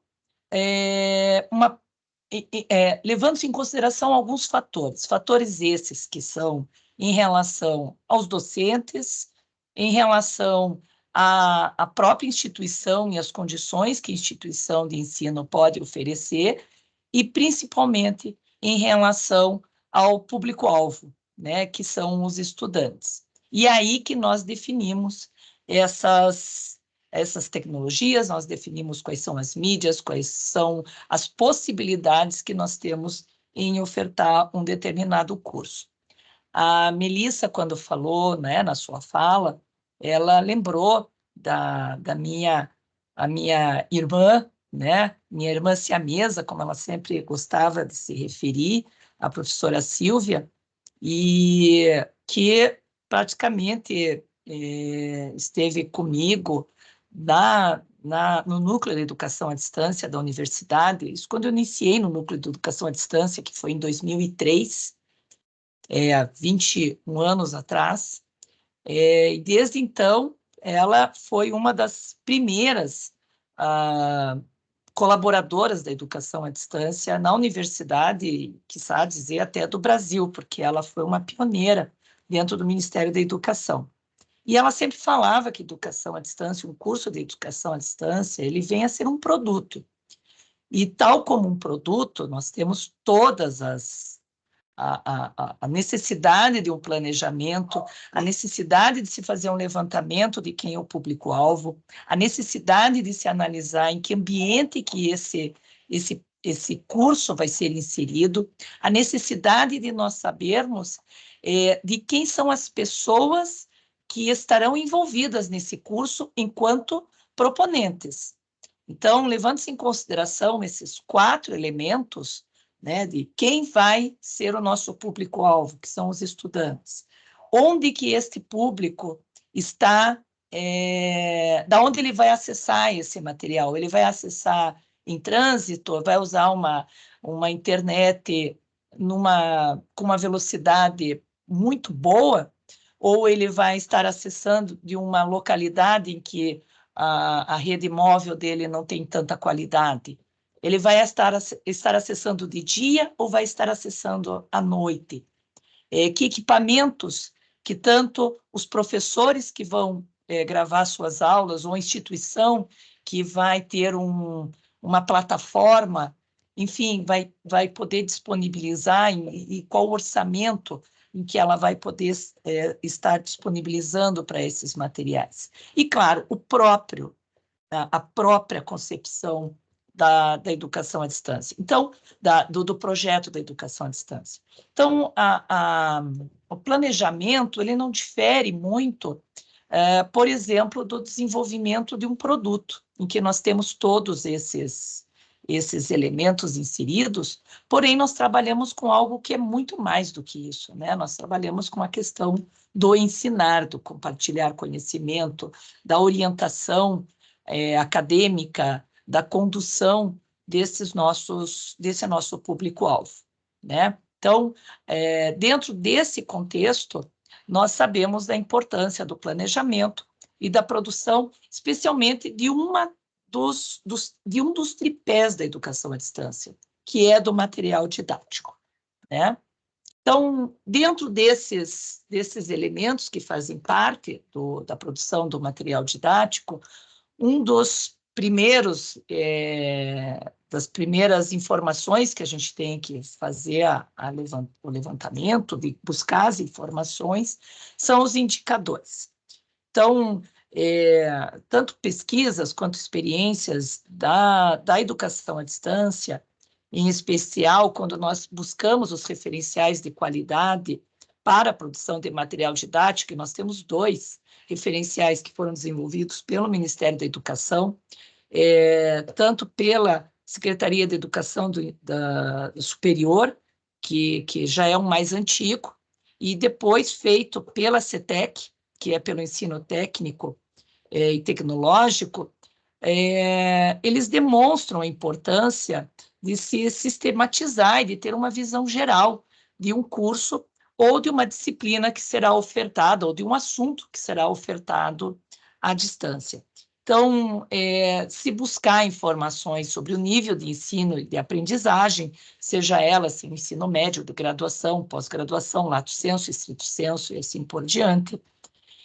levando-se em consideração alguns fatores esses que são em relação aos docentes, em relação à própria instituição e as condições que a instituição de ensino pode oferecer, e principalmente em relação ao público-alvo, né, que são os estudantes. E aí que nós definimos essas tecnologias, nós definimos quais são as mídias, quais são as possibilidades que nós temos em ofertar um determinado curso. A Melissa, quando falou, né, na sua fala, ela lembrou a minha irmã, né, minha irmã siamesa, como ela sempre gostava de se referir, a professora Silvia, e que praticamente esteve comigo no núcleo de educação à distância da universidade, isso quando eu iniciei no núcleo de educação à distância, que foi em 2003, há 21 anos atrás, e desde então ela foi uma das primeiras colaboradoras da educação à distância na universidade, quiçá dizer até do Brasil, porque ela foi uma pioneira dentro do Ministério da Educação. E ela sempre falava que educação à distância, um curso de educação à distância, ele vem a ser um produto. E tal como um produto, nós temos todas a necessidade de um planejamento, a necessidade de se fazer um levantamento de quem é o público-alvo, a necessidade de se analisar em que ambiente que esse curso vai ser inserido, a necessidade de nós sabermos de quem são as pessoas que estarão envolvidas nesse curso enquanto proponentes. Então, levando-se em consideração esses 4 elementos, né, de quem vai ser o nosso público-alvo, que são os estudantes, onde que este público está, da onde ele vai acessar esse material, ele vai acessar em trânsito, vai usar uma internet com uma velocidade muito boa, ou ele vai estar acessando de uma localidade em que a rede móvel dele não tem tanta qualidade. Ele vai estar acessando de dia ou vai estar acessando à noite? Que equipamentos que tanto os professores que vão gravar suas aulas ou a instituição que vai ter uma plataforma, enfim, vai poder disponibilizar e qual orçamento em que ela vai poder estar disponibilizando para esses materiais. E, claro, a própria concepção da educação à distância. Então, do projeto da educação à distância. Então, o planejamento, ele não difere muito, por exemplo, do desenvolvimento de um produto, em que nós temos todos esses elementos inseridos, porém, nós trabalhamos com algo que é muito mais do que isso, né? Nós trabalhamos com a questão do ensinar, do compartilhar conhecimento, da orientação acadêmica, da condução desse nosso público-alvo, né? Então, dentro desse contexto, nós sabemos da importância do planejamento e da produção, especialmente de um dos tripés da educação à distância, que é do material didático, né? Então, dentro desses elementos que fazem parte da produção do material didático, das primeiras informações que a gente tem que fazer o levantamento, de buscar as informações, são os indicadores. Então, tanto pesquisas quanto experiências da educação à distância, em especial quando nós buscamos os referenciais de qualidade para a produção de material didático, e nós temos 2 referenciais que foram desenvolvidos pelo Ministério da Educação, tanto pela Secretaria de Educação do Superior, que já é um mais antigo, e depois feito pela CETEC, que é pelo ensino técnico e tecnológico, eles demonstram a importância de se sistematizar e de ter uma visão geral de um curso ou de uma disciplina que será ofertada, ou de um assunto que será ofertado à distância. Então, se buscar informações sobre o nível de ensino e de aprendizagem, seja ela assim, ensino médio, de graduação, pós-graduação, lato sensu, estrito sensu e assim por diante,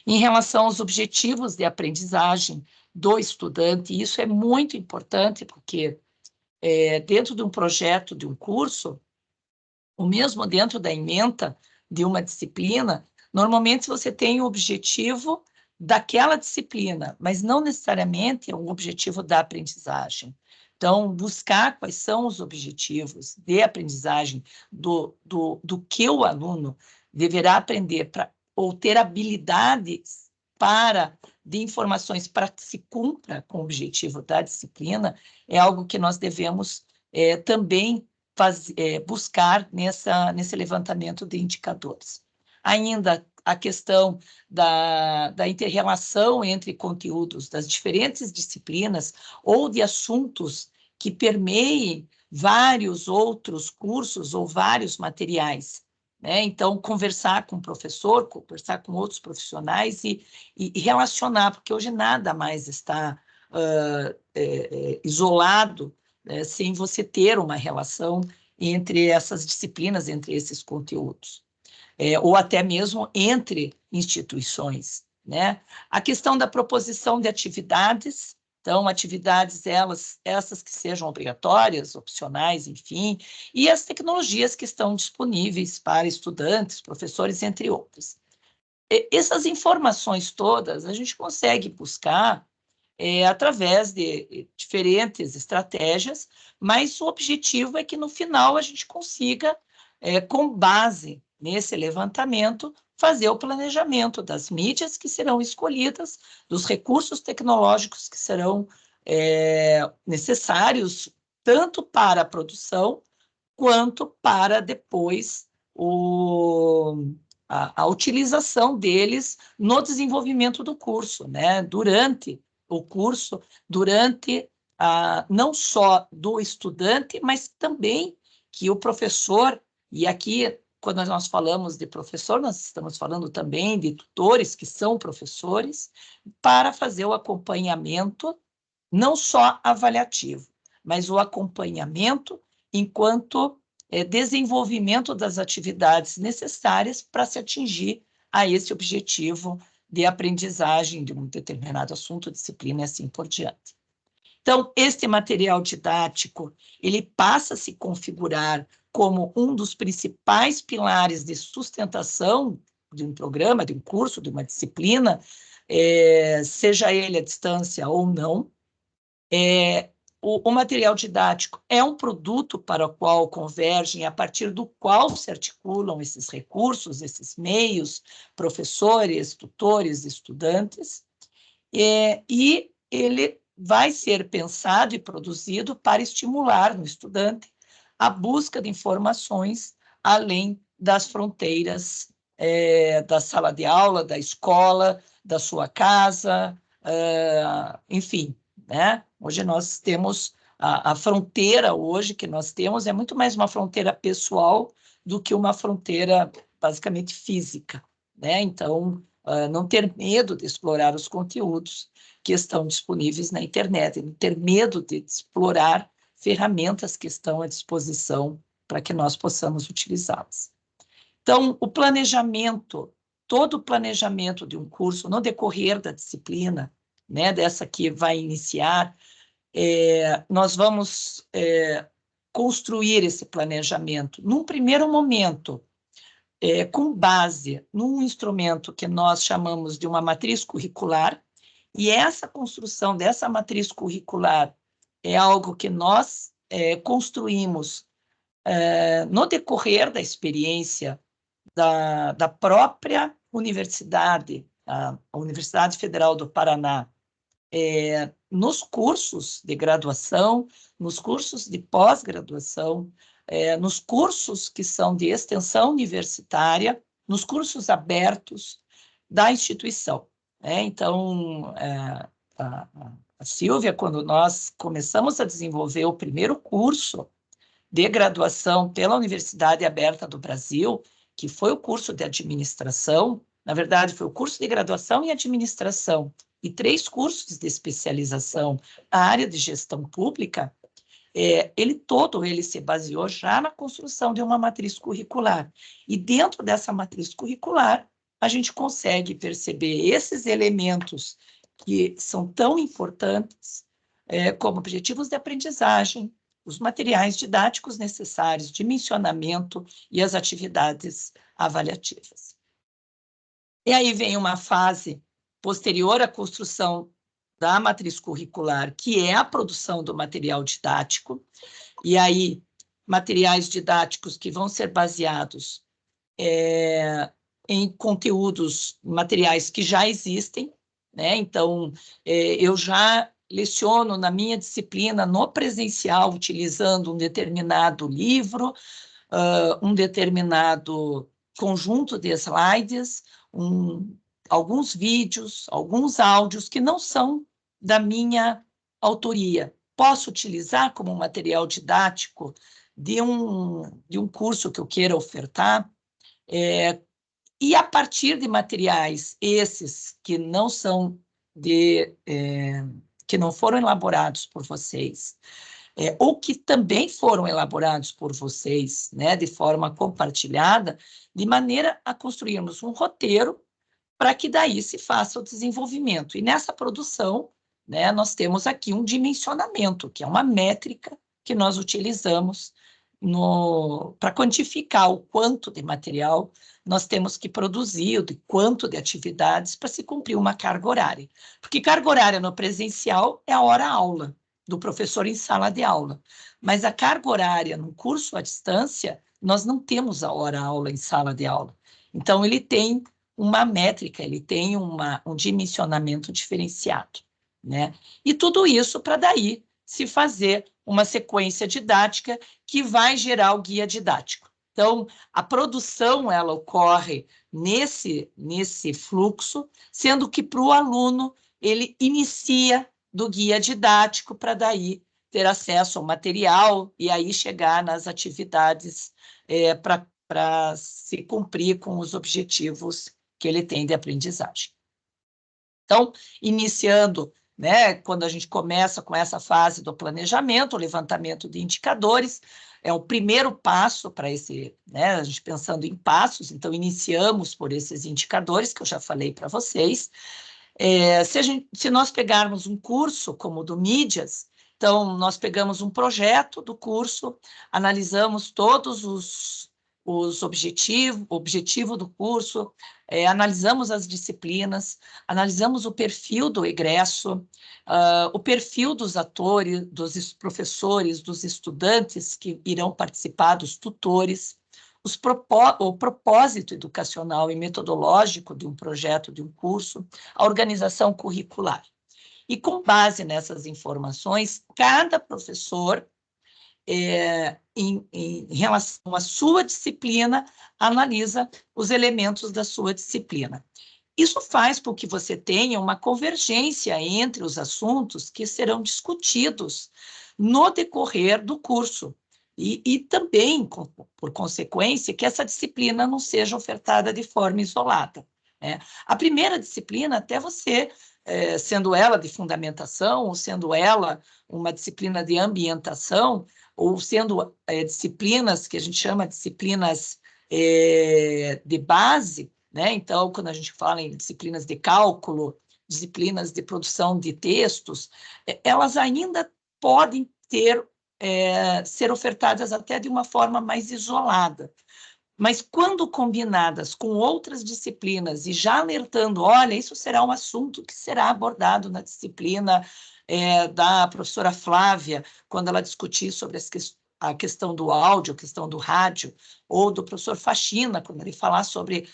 em relação aos objetivos de aprendizagem do estudante, e isso é muito importante, porque dentro de um projeto, de um curso, ou mesmo dentro da ementa de uma disciplina, normalmente você tem o objetivo daquela disciplina, mas não necessariamente é um objetivo da aprendizagem. Então, buscar quais são os objetivos de aprendizagem do que o aluno deverá aprender ou ter habilidades de informações para que se cumpra com o objetivo da disciplina, é algo que nós devemos também buscar nesse levantamento de indicadores. Ainda a questão da inter-relação entre conteúdos das diferentes disciplinas ou de assuntos que permeiem vários outros cursos ou vários materiais, né? Então, conversar com o professor, conversar com outros profissionais e relacionar, porque hoje nada mais está isolado, sem você ter uma relação entre essas disciplinas, entre esses conteúdos, ou até mesmo entre instituições, né? A questão da proposição de atividades Então, atividades essas que sejam obrigatórias, opcionais, enfim, e as tecnologias que estão disponíveis para estudantes, professores, entre outras. Essas informações todas a gente consegue buscar através de diferentes estratégias, mas o objetivo é que, no final, a gente consiga, com base nesse levantamento, fazer o planejamento das mídias que serão escolhidas, dos recursos tecnológicos que serão necessários tanto para a produção quanto para depois a utilização deles no desenvolvimento do curso, né? Durante o curso, não só do estudante, mas também que o professor, e aqui, quando nós falamos de professor, nós estamos falando também de tutores que são professores, para fazer o acompanhamento, não só avaliativo, mas o acompanhamento enquanto desenvolvimento das atividades necessárias para se atingir a esse objetivo de aprendizagem de um determinado assunto, disciplina e assim por diante. Então, este material didático, ele passa a se configurar como um dos principais pilares de sustentação de um programa, de um curso, de uma disciplina, seja ele à distância ou não. O material didático é um produto para o qual convergem, a partir do qual se articulam esses recursos, esses meios, professores, tutores, estudantes, e ele vai ser pensado e produzido para estimular no estudante a busca de informações além das fronteiras da sala de aula, da escola, da sua casa, enfim, né? Hoje nós temos a fronteira hoje que nós temos é muito mais uma fronteira pessoal do que uma fronteira basicamente física, né? Então, não ter medo de explorar os conteúdos que estão disponíveis na internet, não ter medo de explorar ferramentas que estão à disposição para que nós possamos utilizá-las. Então, o planejamento, todo o planejamento de um curso no decorrer da disciplina, né, dessa que vai iniciar, nós vamos construir esse planejamento. Num primeiro momento, com base num instrumento que nós chamamos de uma matriz curricular, e essa construção dessa matriz curricular é algo que nós construímos no decorrer da experiência da própria universidade, a Universidade Federal do Paraná, nos cursos de graduação, nos cursos de pós-graduação, nos cursos que são de extensão universitária, nos cursos abertos da instituição. Então, a Silvia, quando nós começamos a desenvolver o primeiro curso de graduação pela Universidade Aberta do Brasil, que foi o curso de administração, na verdade, foi o curso de graduação em administração e 3 cursos de especialização na área de gestão pública, ele se baseou já na construção de uma matriz curricular. E dentro dessa matriz curricular, a gente consegue perceber esses elementos que são tão importantes como objetivos de aprendizagem, os materiais didáticos necessários, dimensionamento e as atividades avaliativas. E aí vem uma fase posterior à construção da matriz curricular, que é a produção do material didático, e aí materiais didáticos que vão ser baseados em conteúdos, materiais que já existem, né? Então, eu já leciono na minha disciplina no presencial, utilizando um determinado livro, um determinado conjunto de slides, alguns vídeos, alguns áudios que não são da minha autoria. Posso utilizar como material didático de um curso que eu queira ofertar, e a partir de materiais esses que não são que não foram elaborados por vocês, ou que também foram elaborados por vocês, né, de forma compartilhada, de maneira a construirmos um roteiro para que daí se faça o desenvolvimento. E nessa produção, né, nós temos aqui um dimensionamento, que é uma métrica que nós utilizamos para quantificar o quanto de material nós temos que produzir, de quanto de atividades para se cumprir uma carga horária. Porque carga horária no presencial é a hora-aula do professor em sala de aula, mas a carga horária no curso à distância, nós não temos a hora-aula em sala de aula. Então, ele tem uma métrica, ele tem um dimensionamento diferenciado, né? E tudo isso para daí se fazer uma sequência didática que vai gerar o guia didático. Então, a produção, ela ocorre nesse fluxo, sendo que para o aluno, ele inicia do guia didático para daí ter acesso ao material e aí chegar nas atividades para se cumprir com os objetivos que ele tem de aprendizagem. Então, iniciando, né, quando a gente começa com essa fase do planejamento, o levantamento de indicadores, é o primeiro passo para esse, né, a gente pensando em passos, então iniciamos por esses indicadores que eu já falei para vocês. Se nós pegarmos um curso como o do Mídias, então nós pegamos um projeto do curso, analisamos todos os objetivos do curso, analisamos as disciplinas, analisamos o perfil do egresso, o perfil dos atores, dos professores, dos estudantes que irão participar, dos tutores, o propósito educacional e metodológico de um projeto, de um curso, a organização curricular. E com base nessas informações, cada professor, em relação à sua disciplina, analisa os elementos da sua disciplina. Isso faz com que você tenha uma convergência entre os assuntos que serão discutidos no decorrer do curso. E também, por consequência, que essa disciplina não seja ofertada de forma isolada, né? A primeira disciplina, até você, sendo ela de fundamentação, ou sendo ela uma disciplina de ambientação, ou sendo disciplinas que a gente chama de disciplinas de base, né? Então, quando a gente fala em disciplinas de cálculo, disciplinas de produção de textos, elas ainda podem ser ofertadas até de uma forma mais isolada. Mas quando combinadas com outras disciplinas e já alertando, olha, isso será um assunto que será abordado na disciplina da professora Flávia, quando ela discutir sobre a questão do áudio, a questão do rádio, ou do professor Faxina, quando ele falar sobre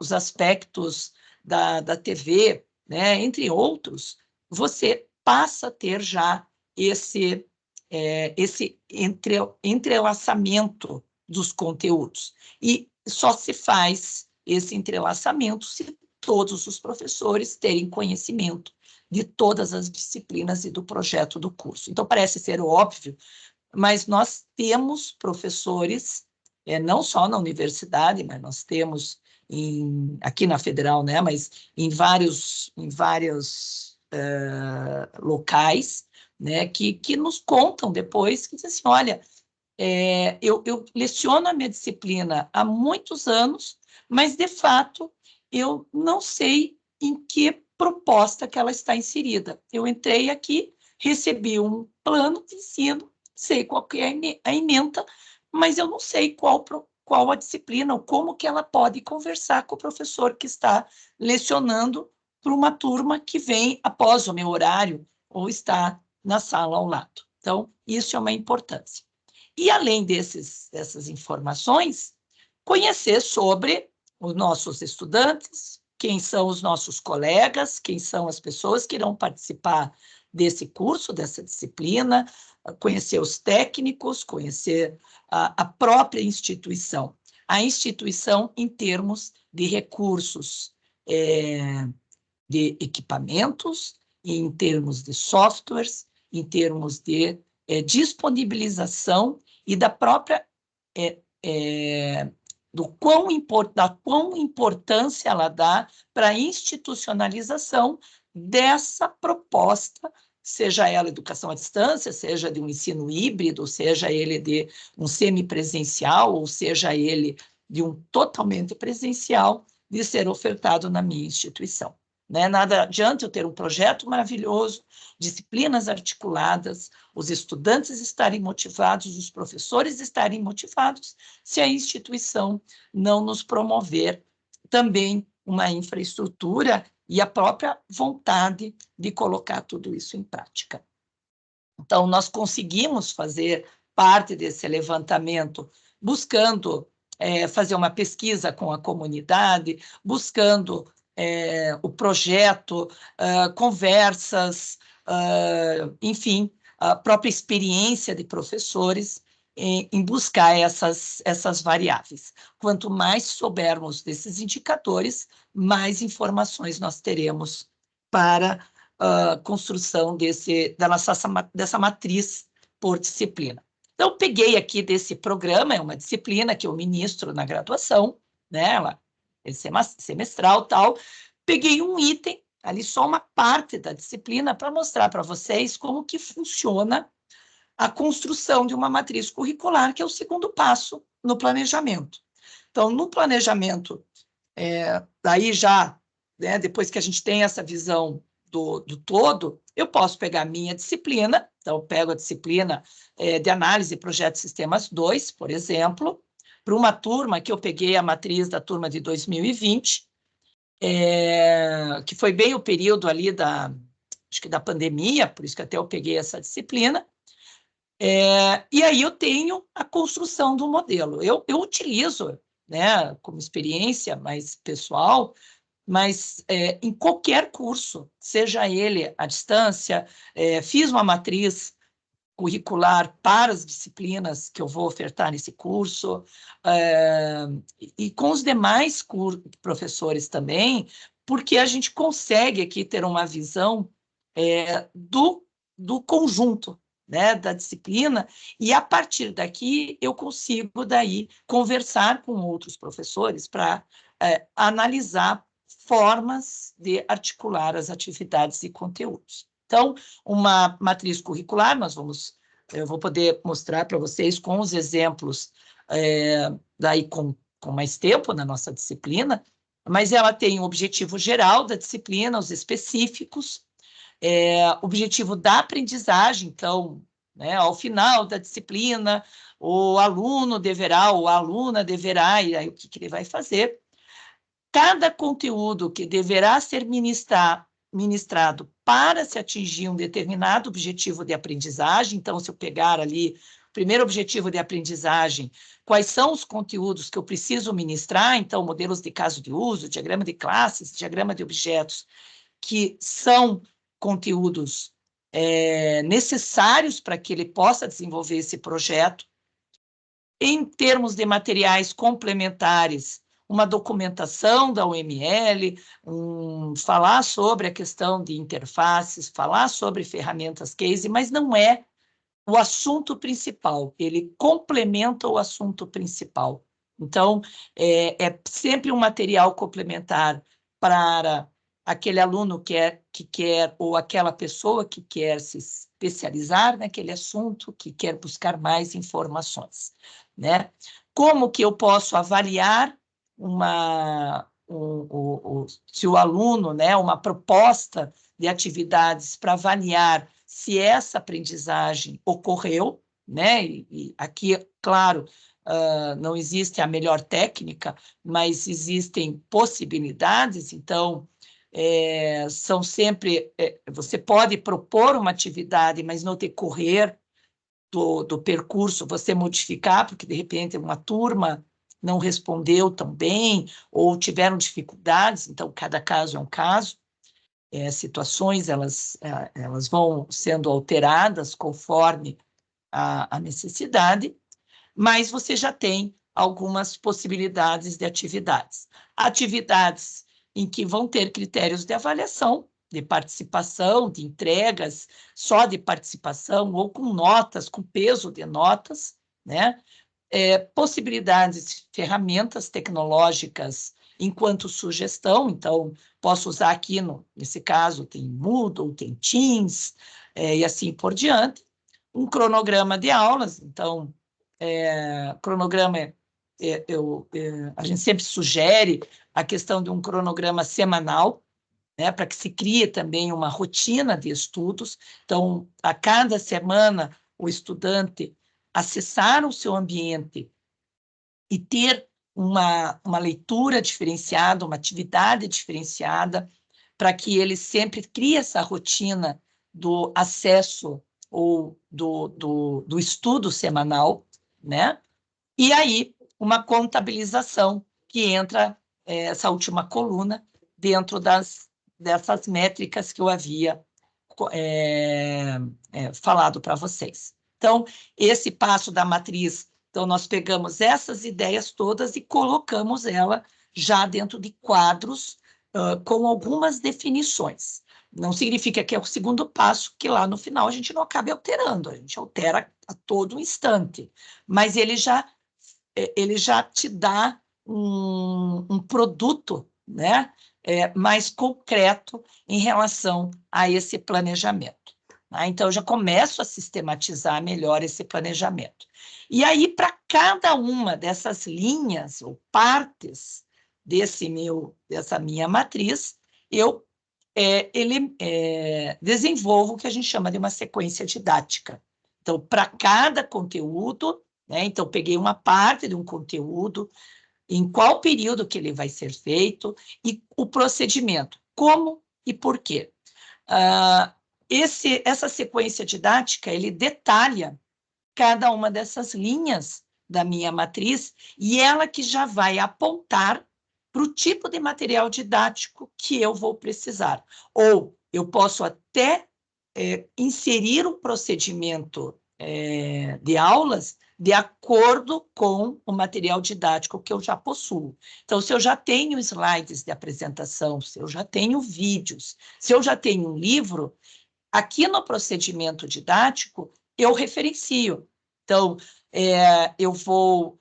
os aspectos da TV, né, entre outros, você passa a ter já esse entrelaçamento dos conteúdos. E só se faz esse entrelaçamento se todos os professores terem conhecimento de todas as disciplinas e do projeto do curso. Então, parece ser óbvio, mas nós temos professores, não só na universidade, mas nós temos aqui na Federal, né, mas em vários locais, né, que nos contam depois, que dizem assim, olha, eu leciono a minha disciplina há muitos anos, mas, de fato, eu não sei em que proposta que ela está inserida. Eu entrei aqui, recebi um plano de ensino, sei qual que é a ementa, mas eu não sei qual a disciplina, ou como que ela pode conversar com o professor que está lecionando para uma turma que vem após o meu horário, ou está na sala ao lado. Então, isso é uma importância. E, além dessas informações, conhecer sobre os nossos estudantes, quem são os nossos colegas, quem são as pessoas que irão participar desse curso, dessa disciplina, conhecer os técnicos, conhecer a própria instituição. A instituição em termos de recursos, de equipamentos, em termos de softwares, em termos de disponibilização e da própria da quão importância ela dá para a institucionalização dessa proposta, seja ela educação à distância, seja de um ensino híbrido, seja ele de um semipresencial, ou seja ele de um totalmente presencial, de ser ofertado na minha instituição. né? Nada adianta eu ter um projeto maravilhoso, disciplinas articuladas, os estudantes estarem motivados, os professores estarem motivados, se a instituição não nos promover também uma infraestrutura e a própria vontade de colocar tudo isso em prática. Então, nós conseguimos fazer parte desse levantamento, buscando fazer uma pesquisa com a comunidade, buscando o projeto, conversas, enfim, a própria experiência de professores em buscar essas variáveis. Quanto mais soubermos desses indicadores, mais informações nós teremos para a construção dessa matriz por disciplina. Então, peguei aqui desse programa, é uma disciplina que eu ministro na graduação, né, ela é semestral, tal. Peguei um item, ali só uma parte da disciplina, para mostrar para vocês como que funciona a construção de uma matriz curricular, que é o segundo passo no planejamento. Então, no planejamento, daí já, né, depois que a gente tem essa visão do todo, eu posso pegar a minha disciplina, então eu pego a disciplina de análise e projetos de sistemas 2, por exemplo, para uma turma que eu peguei a matriz da turma de 2020, que foi bem o período ali acho que da pandemia, por isso que até eu peguei essa disciplina, e aí eu tenho a construção do modelo. Eu utilizo, né, como experiência mais pessoal, mas em qualquer curso, seja ele à distância, fiz uma matriz curricular para as disciplinas que eu vou ofertar nesse curso, e com os demais professores também, porque a gente consegue aqui ter uma visão do conjunto, né, da disciplina, e a partir daqui eu consigo daí conversar com outros professores para analisar formas de articular as atividades e conteúdos. Então, uma matriz curricular, eu vou poder mostrar para vocês com os exemplos daí com mais tempo na nossa disciplina, mas ela tem o objetivo geral da disciplina, os específicos, objetivo da aprendizagem, então, né, ao final da disciplina, o aluno deverá, ou a aluna deverá, e aí o que ele vai fazer. Cada conteúdo que deverá ser ministrado para se atingir um determinado objetivo de aprendizagem, então, se eu pegar ali o primeiro objetivo de aprendizagem, quais são os conteúdos que eu preciso ministrar, então, modelos de caso de uso, diagrama de classes, diagrama de objetos, que são conteúdos necessários para que ele possa desenvolver esse projeto. Em termos de materiais complementares, uma documentação da UML, falar sobre a questão de interfaces, falar sobre ferramentas case, mas não é o assunto principal, ele complementa o assunto principal. Então, é sempre um material complementar para aquele aluno que quer, ou aquela pessoa que quer se especializar naquele assunto, que quer buscar mais informações, né? Como que eu posso avaliar se o aluno, né, uma proposta de atividades para avaliar se essa aprendizagem ocorreu, né? E aqui, claro, não existe a melhor técnica, mas existem possibilidades, então, são sempre... você pode propor uma atividade, mas no decorrer do percurso você modificar, porque, de repente, uma turma não respondeu tão bem, ou tiveram dificuldades, então, cada caso é um caso. Situações, elas vão sendo alteradas conforme a necessidade, mas você já tem algumas possibilidades de atividades. Atividades em que vão ter critérios de avaliação, de participação, de entregas, só de participação, ou com notas, com peso de notas, né? Possibilidades, ferramentas tecnológicas enquanto sugestão, então, posso usar aqui, nesse caso, tem Moodle, tem Teams, e assim por diante. Um cronograma de aulas, então, cronograma, a gente sempre sugere a questão de um cronograma semanal, né, para que se crie também uma rotina de estudos. Então, a cada semana, o estudante acessar o seu ambiente e ter uma leitura diferenciada, uma atividade diferenciada, para que ele sempre crie essa rotina do acesso ou do estudo semanal, né? E aí, uma contabilização que entra essa última coluna dentro dessas métricas que eu havia falado para vocês. Então, esse passo da matriz, então nós pegamos essas ideias todas e colocamos ela já dentro de quadros com algumas definições. Não significa que é o segundo passo, que lá no final a gente não acabe alterando, a gente altera a todo instante, mas ele já te dá um produto, né, mais concreto em relação a esse planejamento. Tá? Então, eu já começo a sistematizar melhor esse planejamento. E aí, para cada uma dessas linhas ou partes dessa minha matriz, eu desenvolvo o que a gente chama de uma sequência didática. Então, para cada conteúdo, né, então, peguei uma parte de um conteúdo, em qual período que ele vai ser feito e o procedimento, como e por quê. Essa sequência didática, ele detalha cada uma dessas linhas da minha matriz e ela que já vai apontar para o tipo de material didático que eu vou precisar. Ou eu posso até inserir um procedimento de aulas de acordo com o material didático que eu já possuo. Então, se eu já tenho slides de apresentação, se eu já tenho vídeos, se eu já tenho um livro, aqui no procedimento didático, eu referencio. Então, eu vou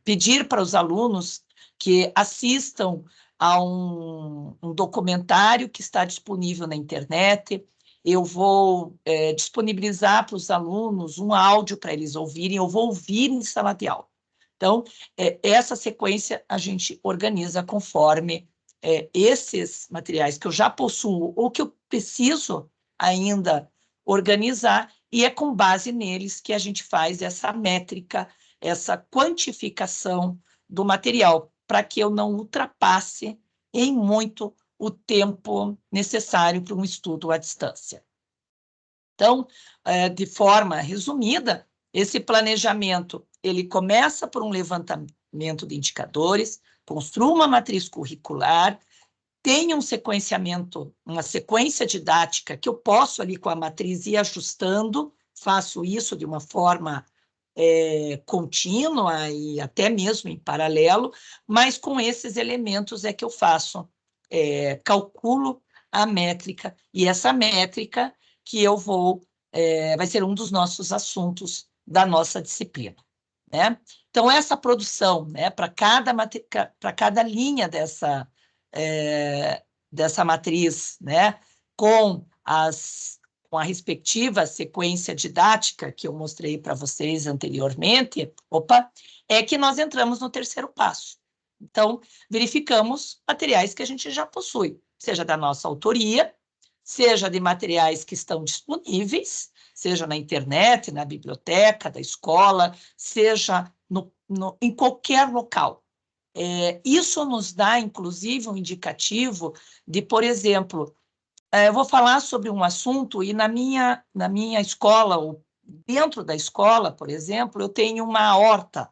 pedir para os alunos que assistam a um documentário que está disponível na internet, eu vou disponibilizar para os alunos um áudio para eles ouvirem, eu vou ouvir em sala de aula. Então, essa sequência a gente organiza conforme esses materiais que eu já possuo ou que eu preciso ainda organizar, e é com base neles que a gente faz essa métrica, essa quantificação do material, para que eu não ultrapasse em muito o tempo necessário para um estudo à distância. Então, de forma resumida, esse planejamento, ele começa por um levantamento de indicadores, construa uma matriz curricular, tem um sequenciamento, uma sequência didática que eu posso ali com a matriz ir ajustando, faço isso de uma forma contínua e até mesmo em paralelo, mas com esses elementos é que eu faço, calculo a métrica, e essa métrica que eu vou, vai ser um dos nossos assuntos da nossa disciplina, né? Então, essa produção, né, para cada linha dessa matriz, né, com a respectiva sequência didática que eu mostrei para vocês anteriormente, é que nós entramos no terceiro passo. Então, verificamos materiais que a gente já possui, seja da nossa autoria, seja de materiais que estão disponíveis, seja na internet, na biblioteca da escola, seja em qualquer local. Isso nos dá, inclusive, um indicativo de, por exemplo, eu vou falar sobre um assunto e na minha escola, ou dentro da escola, por exemplo, eu tenho uma horta.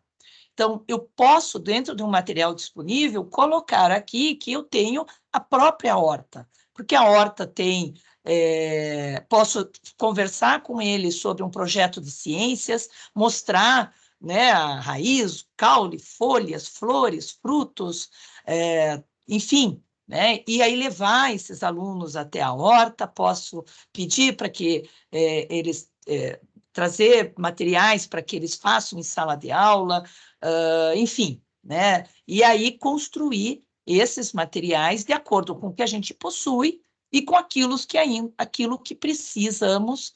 Então, eu posso, dentro de um material disponível, colocar aqui que eu tenho a própria horta, porque a horta tem... posso conversar com ele sobre um projeto de ciências, mostrar, né, a raiz, caule, folhas, flores, frutos, enfim, né? E aí levar esses alunos até a horta, posso pedir para que eles trazer materiais para que eles façam em sala de aula, enfim, né? E aí construir esses materiais de acordo com o que a gente possui e com aquilo que precisamos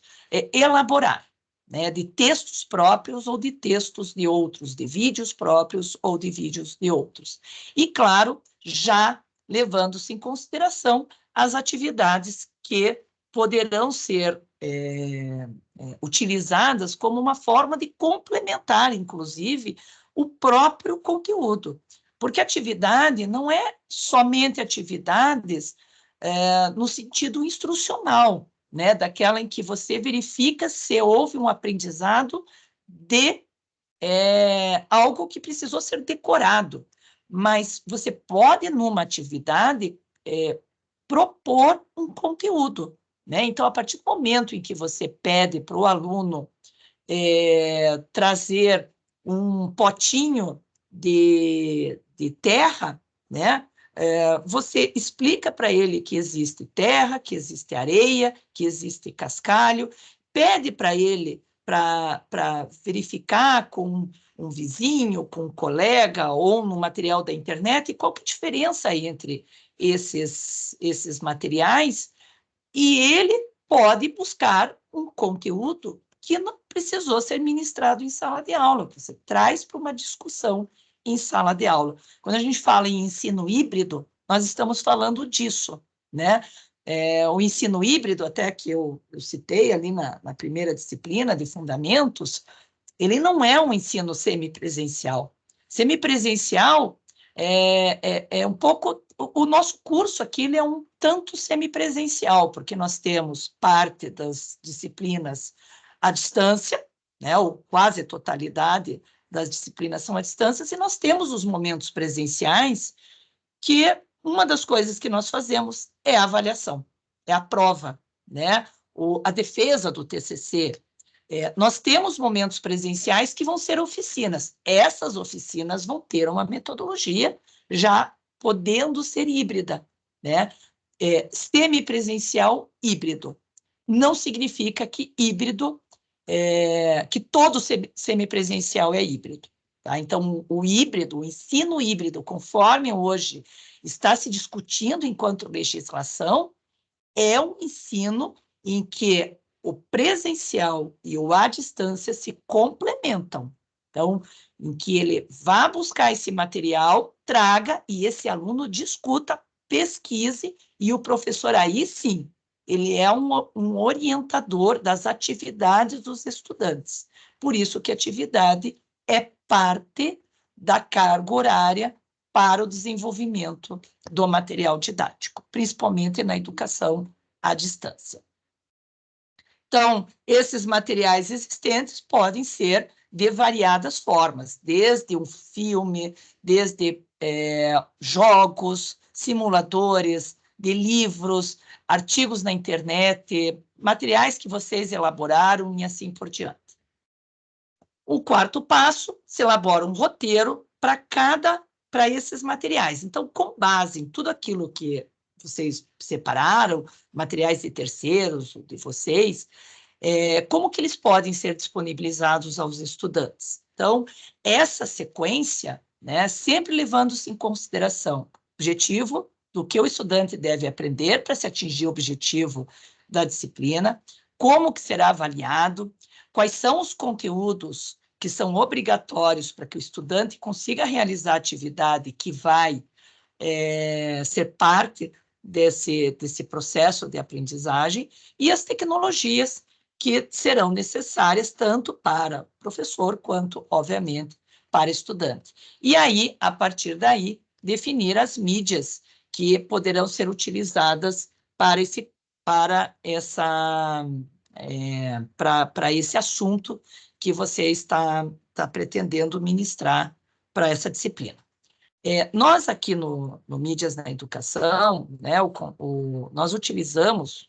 elaborar, né? De textos próprios ou de textos de outros, de vídeos próprios ou de vídeos de outros. E, claro, já levando-se em consideração as atividades que poderão ser utilizadas como uma forma de complementar, inclusive, o próprio conteúdo. Porque atividade não é somente atividades no sentido instrucional, né? Daquela em que você verifica se houve um aprendizado de algo que precisou ser decorado. Mas você pode, numa atividade, propor um conteúdo, né? Então, a partir do momento em que você pede para o aluno trazer um potinho de terra, né? Você explica para ele que existe terra, que existe areia, que existe cascalho, pede para ele para verificar com um vizinho, com um colega ou no material da internet qual que é a diferença entre esses materiais, e ele pode buscar um conteúdo que não precisou ser ministrado em sala de aula, que você traz para uma discussão em sala de aula. Quando a gente fala em ensino híbrido, nós estamos falando disso, né? O ensino híbrido, até que eu citei ali na primeira disciplina de fundamentos, ele não é um ensino semipresencial. Semipresencial é um pouco... O nosso curso aqui ele é um tanto semipresencial, porque nós temos parte das disciplinas à distância, né, ou quase totalidade das disciplinas são à distância, e nós temos os momentos presenciais, que uma das coisas que nós fazemos é a avaliação, é a prova, né? A defesa do TCC. Nós temos momentos presenciais que vão ser oficinas. Essas oficinas vão ter uma metodologia já podendo ser híbrida, né? Semipresencial híbrido. Não significa que híbrido, que todo semipresencial é híbrido. Tá? Então, o híbrido, o ensino híbrido, conforme hoje está se discutindo enquanto legislação, é um ensino em que o presencial e o à distância se complementam. Então, em que ele vá buscar esse material, traga e esse aluno discuta, pesquise, e o professor aí sim, ele é um orientador das atividades dos estudantes. Por isso que a atividade é parte da carga horária para o desenvolvimento do material didático, principalmente na educação à distância. Então, esses materiais existentes podem ser de variadas formas, desde um filme, desde jogos, simuladores, de livros, artigos na internet, materiais que vocês elaboraram e assim por diante. O quarto passo, se elabora um roteiro para esses materiais. Então, com base em tudo aquilo que vocês separaram, materiais de terceiros, de vocês, como que eles podem ser disponibilizados aos estudantes? Então, essa sequência, né, sempre levando-se em consideração o objetivo do que o estudante deve aprender para se atingir o objetivo da disciplina, como que será avaliado, quais são os conteúdos que são obrigatórios para que o estudante consiga realizar a atividade que vai ser parte desse processo de aprendizagem, e as tecnologias que serão necessárias tanto para para quanto, obviamente, para estudante. E aí, a partir daí, definir as mídias que poderão ser utilizadas para esse assunto que você está pretendendo ministrar para essa disciplina. Nós aqui no Mídias na Educação, né, nós utilizamos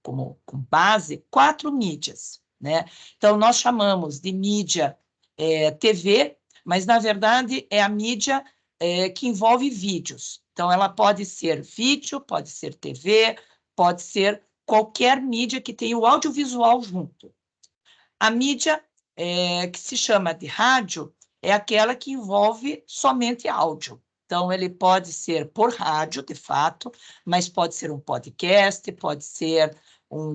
com base 4 mídias, né? Então, nós chamamos de mídia TV, mas, na verdade, é a mídia que envolve vídeos. Então, ela pode ser vídeo, pode ser TV, pode ser qualquer mídia que tenha o audiovisual junto. A mídia que se chama de rádio é aquela que envolve somente áudio. Então, ele pode ser por rádio, de fato, mas pode ser um podcast, pode ser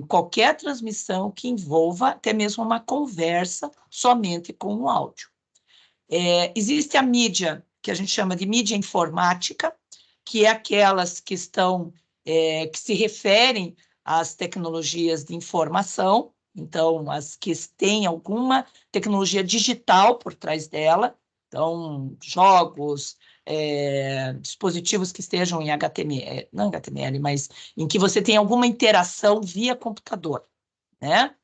qualquer transmissão que envolva até mesmo uma conversa somente com o áudio. Existe a mídia que a gente chama de mídia informática, que é aquelas que estão, que se referem às tecnologias de informação, então, as que têm alguma tecnologia digital por trás dela, então, jogos, dispositivos que estejam em HTML, não HTML, mas em que você tem alguma interação via computador, né?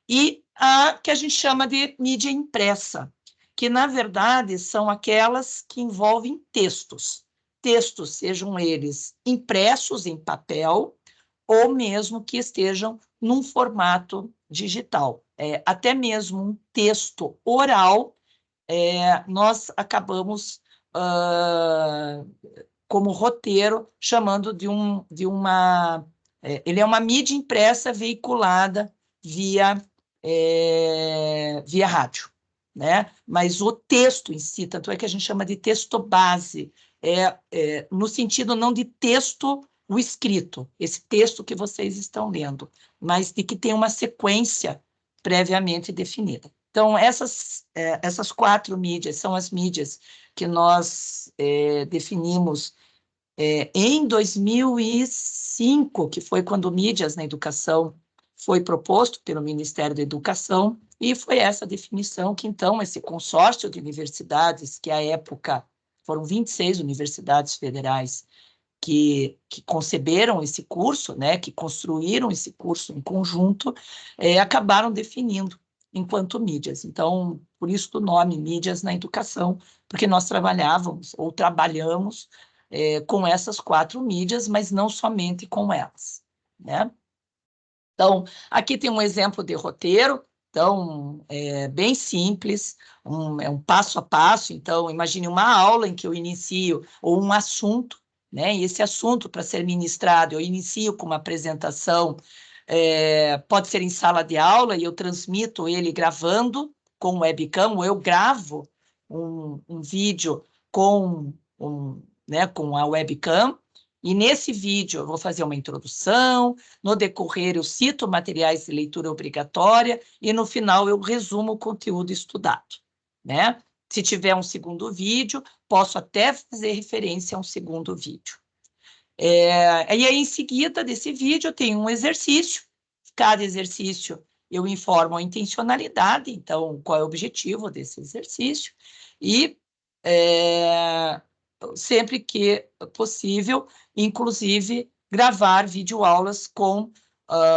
E a que a gente chama de mídia impressa, que, na verdade, são aquelas que envolvem textos. Textos, sejam eles impressos em papel ou mesmo que estejam num formato digital. Até mesmo um texto oral, nós acabamos, como roteiro, chamando de uma... ele é uma mídia impressa veiculada via rádio, né? Mas o texto em si, tanto é que a gente chama de texto base, no sentido não de texto, o escrito, esse texto que vocês estão lendo, mas de que tem uma sequência previamente definida. Então, essas 4 mídias são as mídias que nós definimos em 2005, que foi quando Mídias na Educação foi proposto pelo Ministério da Educação, e foi essa definição que, então, esse consórcio de universidades, que à época foram 26 universidades federais que conceberam esse curso, né, que construíram esse curso em conjunto, acabaram definindo enquanto mídias. Então, por isso o nome Mídias na Educação, porque nós trabalhávamos ou trabalhamos com essas 4 mídias, mas não somente com elas, né? Então, aqui tem um exemplo de roteiro, então, bem simples, é um passo a passo. Então, imagine uma aula em que eu inicio, ou um assunto, né? E esse assunto, para ser ministrado, eu inicio com uma apresentação, pode ser em sala de aula, e eu transmito ele gravando com webcam, ou eu gravo um vídeo com a webcam, e nesse vídeo eu vou fazer uma introdução, no decorrer eu cito materiais de leitura obrigatória, e no final eu resumo o conteúdo estudado, né? Se tiver um segundo vídeo, posso até fazer referência a um segundo vídeo. E aí, em seguida desse vídeo, eu tenho um exercício. Cada exercício eu informo a intencionalidade, então, qual é o objetivo desse exercício, e sempre que possível, inclusive, gravar videoaulas com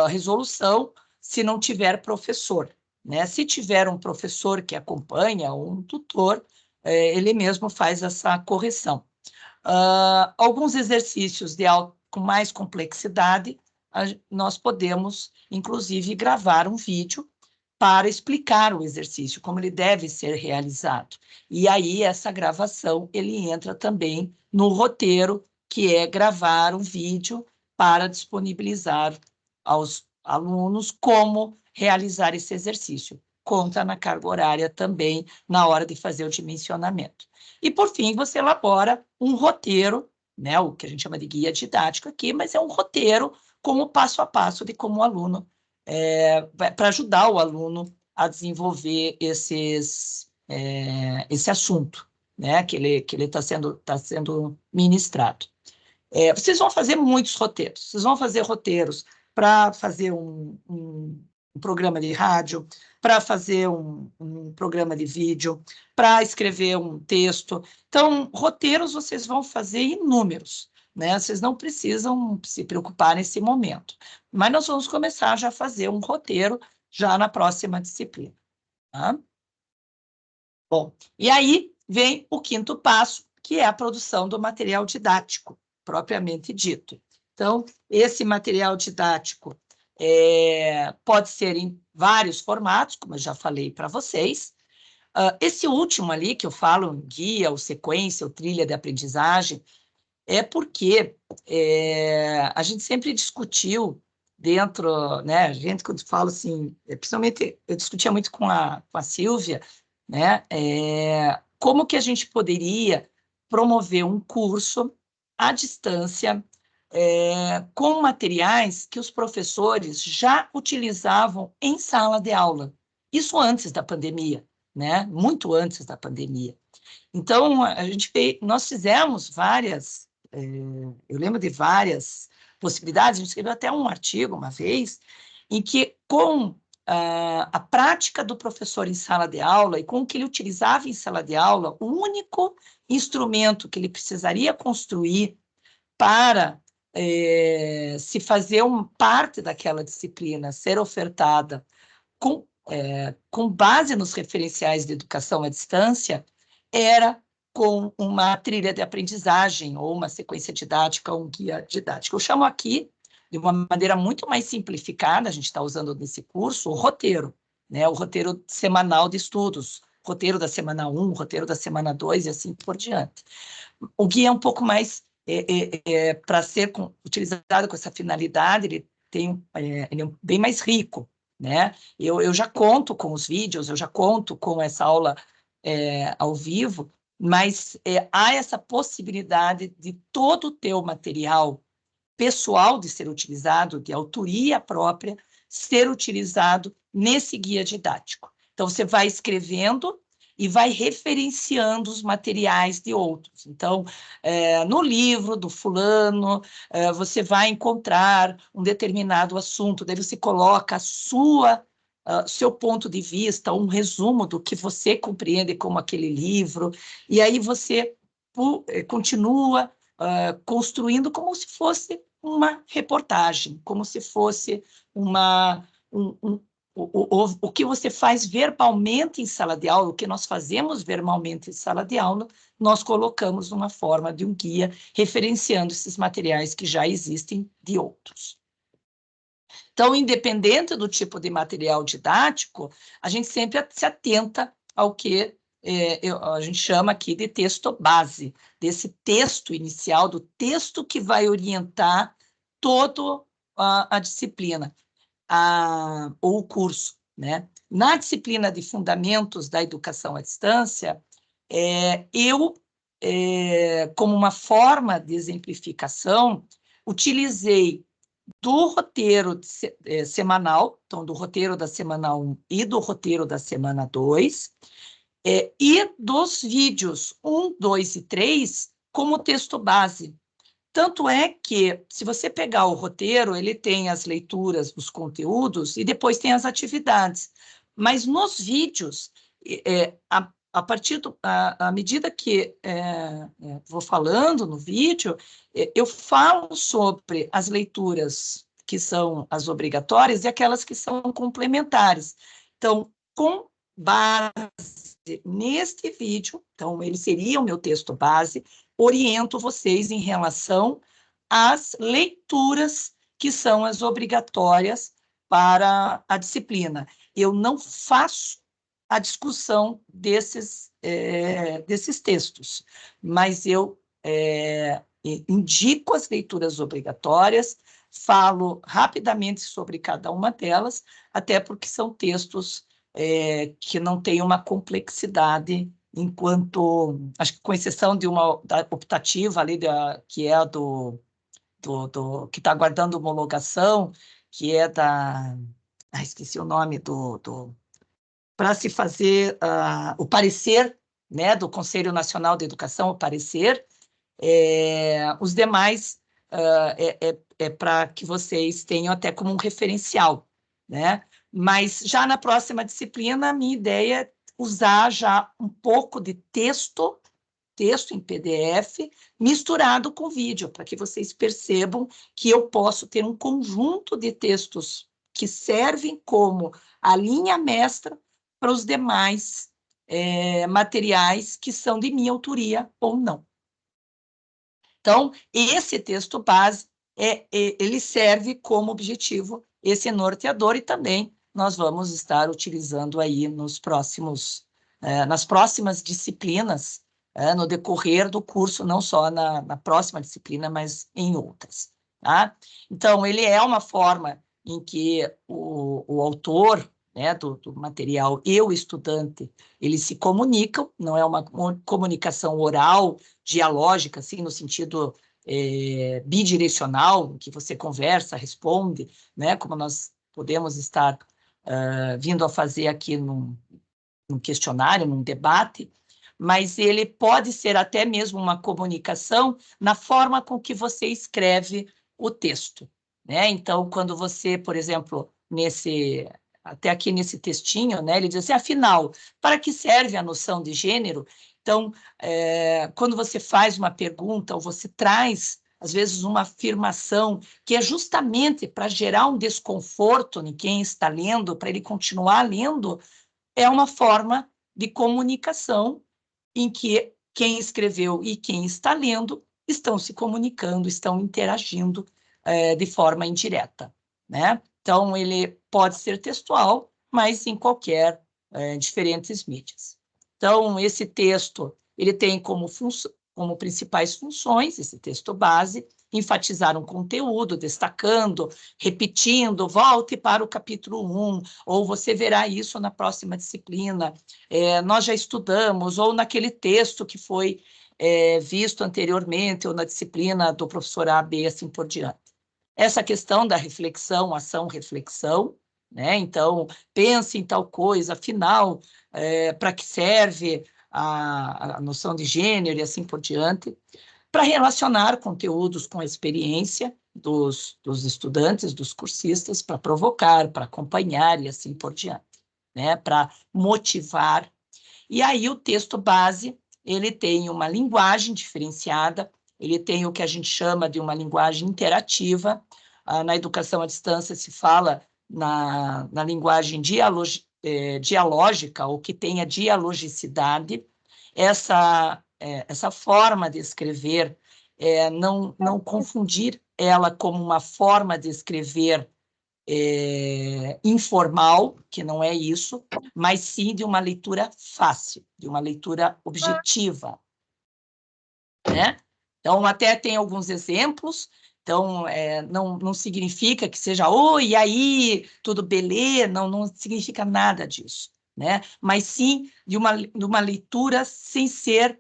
resolução, se não tiver professor, né? Se tiver um professor que acompanha, ou um tutor, ele mesmo faz essa correção. Alguns exercícios com mais complexidade, nós podemos, inclusive, gravar um vídeo para explicar o exercício, como ele deve ser realizado. E aí, essa gravação, ele entra também no roteiro, que é gravar um vídeo para disponibilizar aos alunos como realizar esse exercício. Conta na carga horária também, na hora de fazer o dimensionamento. E, por fim, você elabora um roteiro, né, o que a gente chama de guia didático aqui, mas é um roteiro com o passo a passo de como o aluno, para ajudar o aluno a desenvolver esse assunto, né, que ele está sendo ministrado. Vocês vão fazer muitos roteiros. Vocês vão fazer roteiros para fazer um programa de rádio, para fazer um programa de vídeo, para escrever um texto. Então, roteiros vocês vão fazer inúmeros, né? Vocês não precisam se preocupar nesse momento. Mas nós vamos começar já a fazer um roteiro já na próxima disciplina, tá? Bom, e aí vem o 5º passo, que é a produção do material didático, propriamente dito. Então, esse material didático pode ser em vários formatos, como eu já falei para vocês. Esse último ali, que eu falo, guia, ou sequência, ou trilha de aprendizagem, é porque a gente sempre discutiu dentro, né, a gente, quando fala assim, principalmente, eu discutia muito com a Silvia, né, como que a gente poderia promover um curso à distância, com materiais que os professores já utilizavam em sala de aula. Isso antes da pandemia, né? Muito antes da pandemia. Então, nós fizemos várias eu lembro de várias possibilidades, a gente escreveu até um artigo uma vez, em que com a prática do professor em sala de aula e com o que ele utilizava em sala de aula, o único instrumento que ele precisaria construir para se fazer parte daquela disciplina, ser ofertada com base nos referenciais de educação à distância, era com uma trilha de aprendizagem, ou uma sequência didática, ou um guia didático. Eu chamo aqui, de uma maneira muito mais simplificada, a gente está usando nesse curso, o roteiro, né? O roteiro semanal de estudos, roteiro da semana 1, roteiro da semana 2, e assim por diante. O guia é um pouco mais, para ser utilizado com essa finalidade, ele é bem mais rico, né? Eu já conto com os vídeos, eu já conto com essa aula ao vivo, mas há essa possibilidade de todo o teu material pessoal de ser utilizado, de autoria própria, ser utilizado nesse guia didático. Então, você vai escrevendo e vai referenciando os materiais de outros. Então, no livro do fulano, você vai encontrar um determinado assunto, daí você coloca seu ponto de vista, um resumo do que você compreende como aquele livro, e aí você continua construindo como se fosse uma reportagem, como se fosse o que você faz verbalmente em sala de aula, o que nós fazemos verbalmente em sala de aula, nós colocamos numa forma de um guia, referenciando esses materiais que já existem de outros. Então, independente do tipo de material didático, a gente sempre se atenta ao que a gente chama aqui de texto base, desse texto inicial, do texto que vai orientar toda a disciplina, ou o curso, né? Na disciplina de Fundamentos da Educação à Distância, como uma forma de exemplificação, utilizei do roteiro semanal, então do roteiro da semana 1 e do roteiro da semana 2, e dos vídeos 1, 2 e 3 como texto base. Tanto é que, se você pegar o roteiro, ele tem as leituras dos conteúdos e depois tem as atividades. Mas nos vídeos, à medida que vou falando no vídeo, eu falo sobre as leituras que são as obrigatórias e aquelas que são complementares. Então, com base neste vídeo, então ele seria o meu texto base, oriento vocês em relação às leituras que são as obrigatórias para a disciplina. Eu não faço a discussão desses textos, mas eu indico as leituras obrigatórias, falo rapidamente sobre cada uma delas, até porque são textos que não têm uma complexidade, enquanto, acho que com exceção de uma da optativa ali, que é a que está aguardando homologação, que é esqueci o nome para se fazer o parecer, né, do Conselho Nacional de Educação, o parecer, os demais para que vocês tenham até como um referencial, né? Mas já na próxima disciplina, a minha ideia é usar já um pouco de texto em PDF, misturado com vídeo, para que vocês percebam que eu posso ter um conjunto de textos que servem como a linha mestra para os demais materiais que são de minha autoria ou não. Então, esse texto base, ele serve como objetivo esse norteador, e também nós vamos estar utilizando aí nas próximas disciplinas, no decorrer do curso, não só na próxima disciplina, mas em outras. Tá? Então, ele é uma forma em que o autor, né, do material e o estudante, eles se comunicam, não é uma comunicação oral, dialógica, assim, no sentido bidirecional, que você conversa, responde, né, como nós podemos estar vindo a fazer aqui num questionário, num debate, mas ele pode ser até mesmo uma comunicação na forma com que você escreve o texto, né? Então, quando você, por exemplo, até aqui nesse textinho, né, ele diz assim, afinal, para que serve a noção de gênero? Então, quando você faz uma pergunta ou você traz, às vezes, uma afirmação que é justamente para gerar um desconforto em quem está lendo, para ele continuar lendo, é uma forma de comunicação em que quem escreveu e quem está lendo estão se comunicando, estão interagindo de forma indireta, né? Então, ele pode ser textual, mas em qualquer diferentes mídias. Então, esse texto, ele tem como principais funções, esse texto base, enfatizar um conteúdo, destacando, repetindo, volte para o capítulo 1, ou você verá isso na próxima disciplina, nós já estudamos, ou naquele texto que foi visto anteriormente, ou na disciplina do professor A.B., assim por diante. Essa questão da reflexão, ação-reflexão, né? Então, pense em tal coisa, afinal, para que serve a noção de gênero e assim por diante, para relacionar conteúdos com a experiência dos estudantes, dos cursistas, para provocar, para acompanhar e assim por diante, né? Para motivar. E aí o texto base, ele tem uma linguagem diferenciada, ele tem o que a gente chama de uma linguagem interativa. Na educação à distância se fala na linguagem dialógica, ou que tenha dialogicidade. Essa forma de escrever, não confundir ela como uma forma de escrever informal, que não é isso, mas sim de uma leitura fácil, de uma leitura objetiva, né? Então, até tem alguns exemplos. Então, não significa que seja, oi, e aí, tudo beleza, não significa nada disso, né? Mas sim de uma leitura sem ser,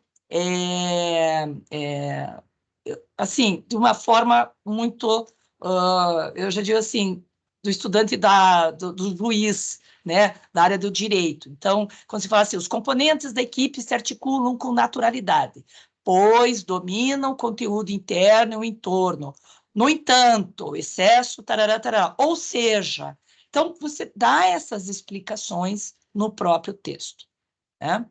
assim, de uma forma muito, eu já digo assim, do estudante do juiz, né, da área do direito. Então, quando se fala assim, os componentes da equipe se articulam com naturalidade, pois dominam o conteúdo interno e o entorno. No entanto, excesso, tarará, tarará. Ou seja, então você dá essas explicações no próprio texto, né?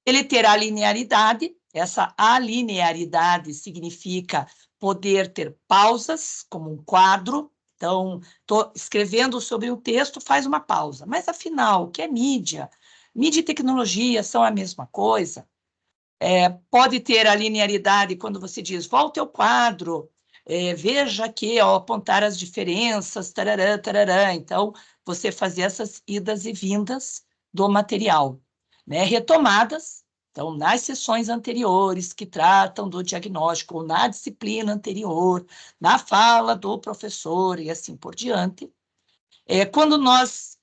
Ele terá linearidade. Essa alinearidade significa poder ter pausas, como um quadro. Então, estou escrevendo sobre um texto, faz uma pausa. Mas, afinal, o que é mídia? Mídia e tecnologia são a mesma coisa. Pode ter a linearidade quando você diz, volte ao quadro, veja aqui, ao apontar as diferenças, tarará, tarará. Então, você fazer essas idas e vindas do material, né? Retomadas, então, nas sessões anteriores que tratam do diagnóstico, ou na disciplina anterior, na fala do professor e assim por diante. Quando nós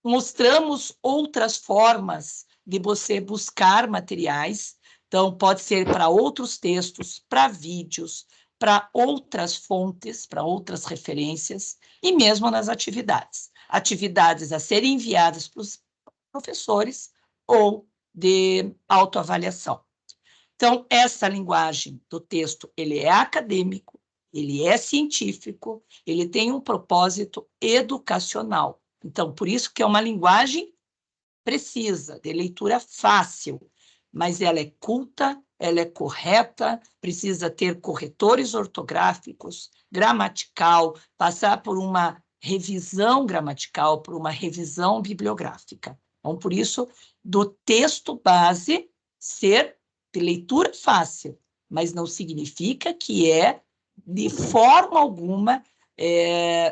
mostramos outras formas de você buscar materiais, então, pode ser para outros textos, para vídeos, para outras fontes, para outras referências, e mesmo nas atividades. Atividades a serem enviadas para os professores ou de autoavaliação. Então, essa linguagem do texto, ele é acadêmico, ele é científico, ele tem um propósito educacional. Então, por isso que é uma linguagem precisa, de leitura fácil, mas ela é culta, ela é correta, precisa ter corretores ortográficos, gramatical, passar por uma revisão gramatical, por uma revisão bibliográfica. Então, por isso, do texto base ser de leitura fácil, mas não significa que é, de forma alguma,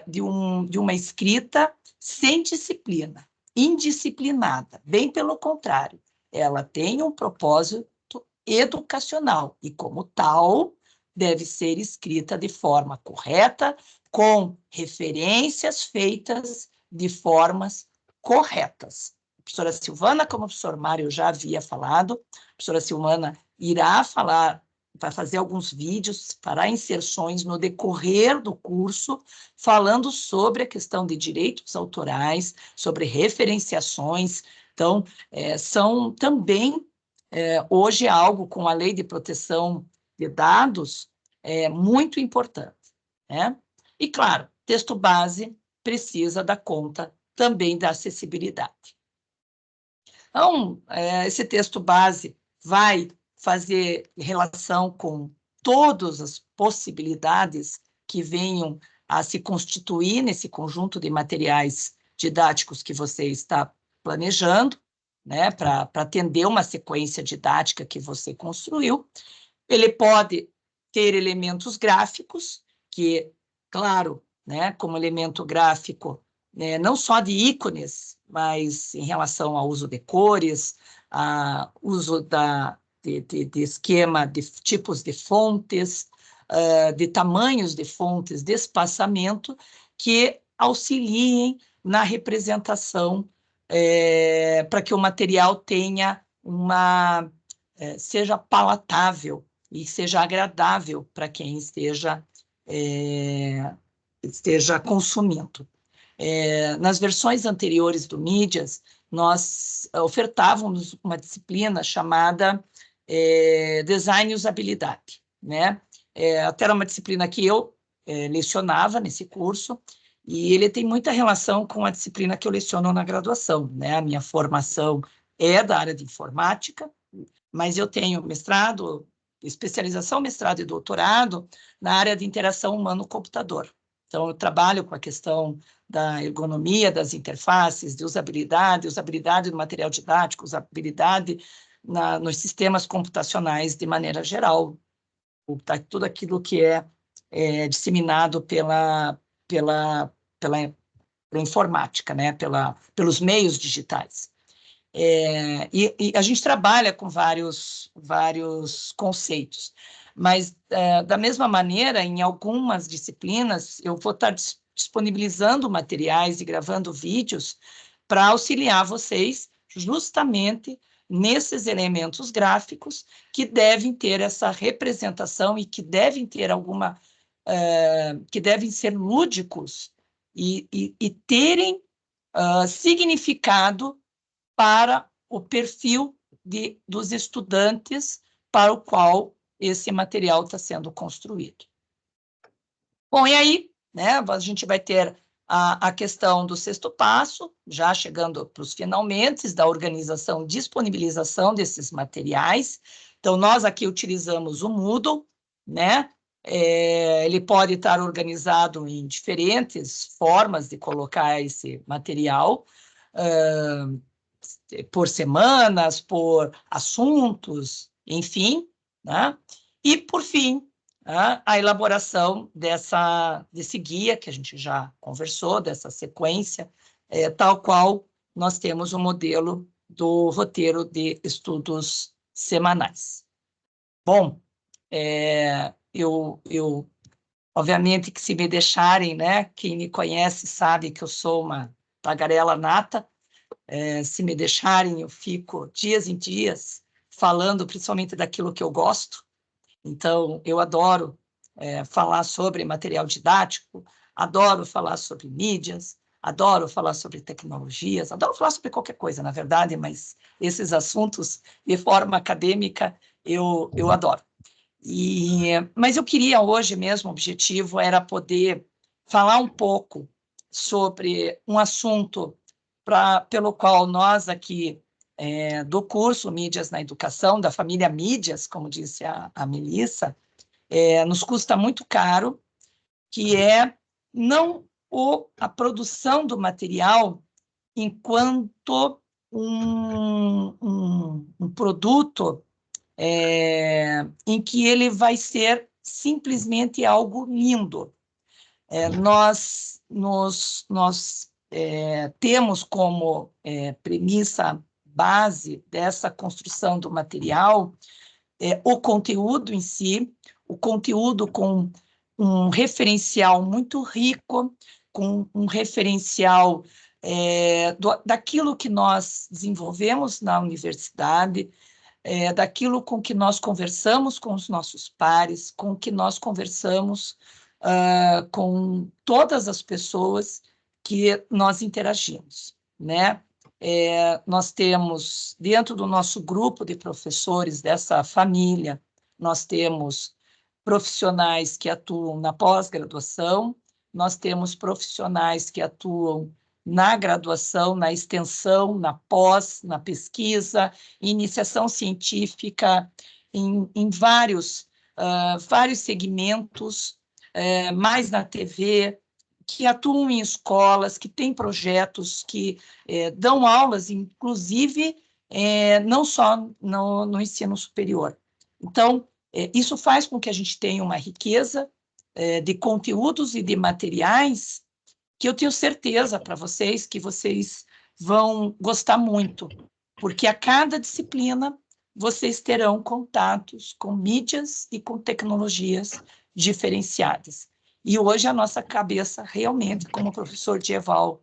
de uma escrita sem disciplina, indisciplinada. Bem pelo contrário, ela tem um propósito educacional e, como tal, deve ser escrita de forma correta, com referências feitas de formas corretas. A professora Silvana, como o professor Mário já havia falado, a professora Silvana irá falar, vai fazer alguns vídeos, fará inserções no decorrer do curso, falando sobre a questão de direitos autorais, sobre referenciações. Então, são também hoje é algo com a Lei de Proteção de Dados muito importante, né? E, claro, texto base precisa dar conta também da acessibilidade. Então, esse texto base vai fazer relação com todas as possibilidades que venham a se constituir nesse conjunto de materiais didáticos que você está planejando, né, para atender uma sequência didática que você construiu. Ele pode ter elementos gráficos, que, claro, né, como elemento gráfico, não só de ícones, mas em relação ao uso de cores, a uso de esquema, de tipos de fontes, de tamanhos de fontes, de espaçamento, que auxiliem na representação para que o material tenha seja palatável e seja agradável para quem esteja consumindo. Nas versões anteriores do Mídias, nós ofertávamos uma disciplina chamada Design e Usabilidade, né? Até era uma disciplina que eu lecionava nesse curso, e ele tem muita relação com a disciplina que eu leciono na graduação, né? A minha formação é da área de informática, mas eu tenho mestrado, especialização, mestrado e doutorado na área de interação humano-computador. Então, eu trabalho com a questão da ergonomia das interfaces, de usabilidade do material didático, usabilidade nos sistemas computacionais de maneira geral, tudo aquilo que é disseminado pela informática, né? Pelos meios digitais. E a gente trabalha com vários conceitos, mas, da mesma maneira, em algumas disciplinas, eu vou estar disponibilizando materiais e gravando vídeos para auxiliar vocês justamente nesses elementos gráficos que devem ter essa representação e que devem ter que devem ser lúdicos e terem significado para o perfil dos estudantes para o qual esse material está sendo construído. Bom, e aí, né, a gente vai ter a questão do sexto passo, já chegando para os finalmente, da organização e disponibilização desses materiais. Então, nós aqui utilizamos o Moodle, né? Ele pode estar organizado em diferentes formas de colocar esse material, por semanas, por assuntos, enfim, né? E, por fim, a elaboração desse guia, que a gente já conversou, dessa sequência, tal qual nós temos o modelo do roteiro de estudos semanais. Bom, obviamente que se me deixarem, né, quem me conhece sabe que eu sou uma tagarela nata, se me deixarem, eu fico dias em dias falando principalmente daquilo que eu gosto. Então, eu adoro falar sobre material didático, adoro falar sobre mídias, adoro falar sobre tecnologias, adoro falar sobre qualquer coisa, na verdade, mas esses assuntos, de forma acadêmica, eu adoro. Mas eu queria hoje mesmo, o objetivo era poder falar um pouco sobre um assunto pelo qual nós aqui, do curso Mídias na Educação, da família Mídias, como disse a Melissa, nos custa muito caro, que é não a produção do material enquanto um produto em que ele vai ser simplesmente algo lindo. Nós temos como premissa base dessa construção do material o conteúdo em si, o conteúdo com um referencial muito rico, com um referencial daquilo que nós desenvolvemos na universidade, daquilo com que nós conversamos com os nossos pares, com que nós conversamos com todas as pessoas que nós interagimos, né? nós temos, dentro do nosso grupo de professores, dessa família, nós temos profissionais que atuam na pós-graduação, nós temos profissionais que atuam na graduação, na extensão, na pós, na pesquisa, iniciação científica, em vários segmentos, mais na TV, que atuam em escolas, que têm projetos, que dão aulas, inclusive, não só no ensino superior. Então, isso faz com que a gente tenha uma riqueza de conteúdos e de materiais que eu tenho certeza para vocês que vocês vão gostar muito, porque a cada disciplina vocês terão contatos com mídias e com tecnologias diferenciadas. E hoje a nossa cabeça, realmente, como o professor Dieval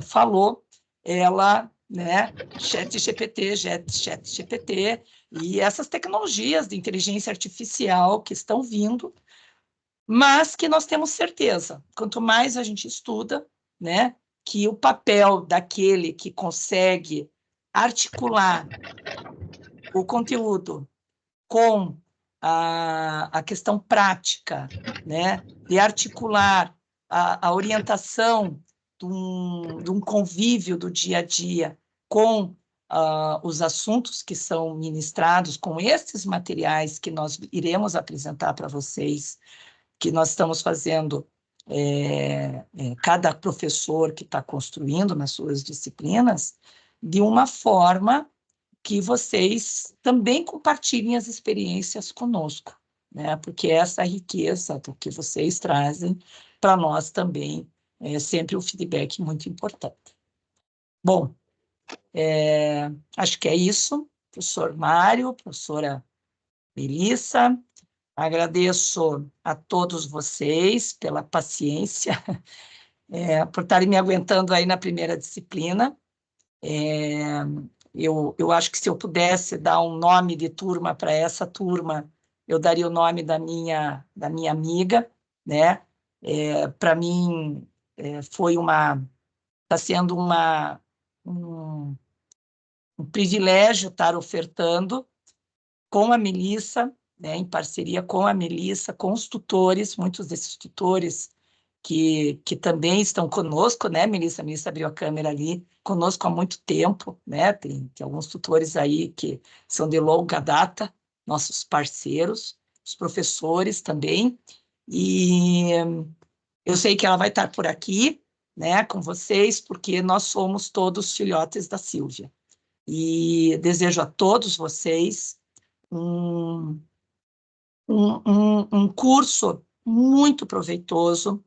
falou, ela, né, ChatGPT, e essas tecnologias de inteligência artificial que estão vindo, mas que nós temos certeza, quanto mais a gente estuda, né, que o papel daquele que consegue articular o conteúdo com a questão prática, né, de articular a orientação de um convívio do dia a dia com os assuntos que são ministrados, com esses materiais que nós iremos apresentar para vocês, que nós estamos fazendo, cada professor que está construindo nas suas disciplinas, de uma forma que vocês também compartilhem as experiências conosco, né? Porque essa riqueza do que vocês trazem, para nós também, é sempre um feedback muito importante. Bom, acho que é isso, professor Mário, professora Melissa. Agradeço a todos vocês pela paciência, por estarem me aguentando aí na primeira disciplina. Eu acho que se eu pudesse dar um nome de turma para essa turma, eu daria o nome da minha amiga, né? Para mim, está sendo um privilégio estar ofertando com a Melissa, né, em parceria com a Melissa, com os tutores, muitos desses tutores que também estão conosco, né, Melissa? A Melissa abriu a câmera ali, conosco há muito tempo, né? Tem alguns tutores aí que são de longa data, nossos parceiros, os professores também, e eu sei que ela vai estar por aqui, né, com vocês, porque nós somos todos filhotes da Sílvia. E desejo a todos vocês um curso muito proveitoso,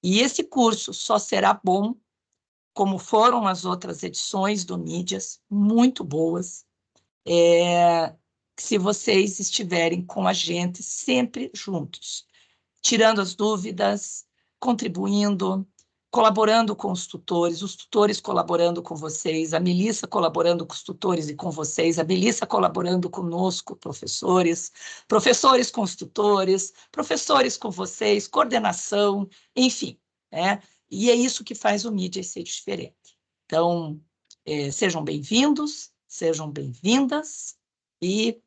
e esse curso só será bom, como foram as outras edições do Mídias, muito boas, se vocês estiverem com a gente sempre juntos, tirando as dúvidas, contribuindo, colaborando com os tutores colaborando com vocês, a Melissa colaborando com os tutores e com vocês, a Melissa colaborando conosco, professores com os tutores, professores com vocês, coordenação, enfim, né? E é isso que faz o Mídia ser diferente. Então, sejam bem-vindos, sejam bem-vindas, e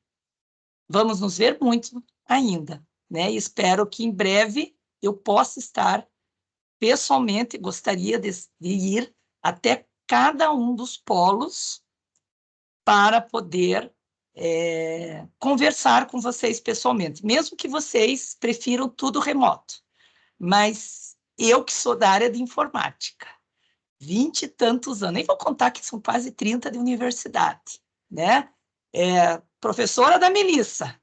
vamos nos ver muito ainda, né? E espero que em breve eu possa estar pessoalmente, gostaria de ir até cada um dos polos para poder conversar com vocês pessoalmente, mesmo que vocês prefiram tudo remoto. Mas eu que sou da área de informática, 20 e tantos anos, nem vou contar que são quase 30 de universidade, né? Professora da Melissa.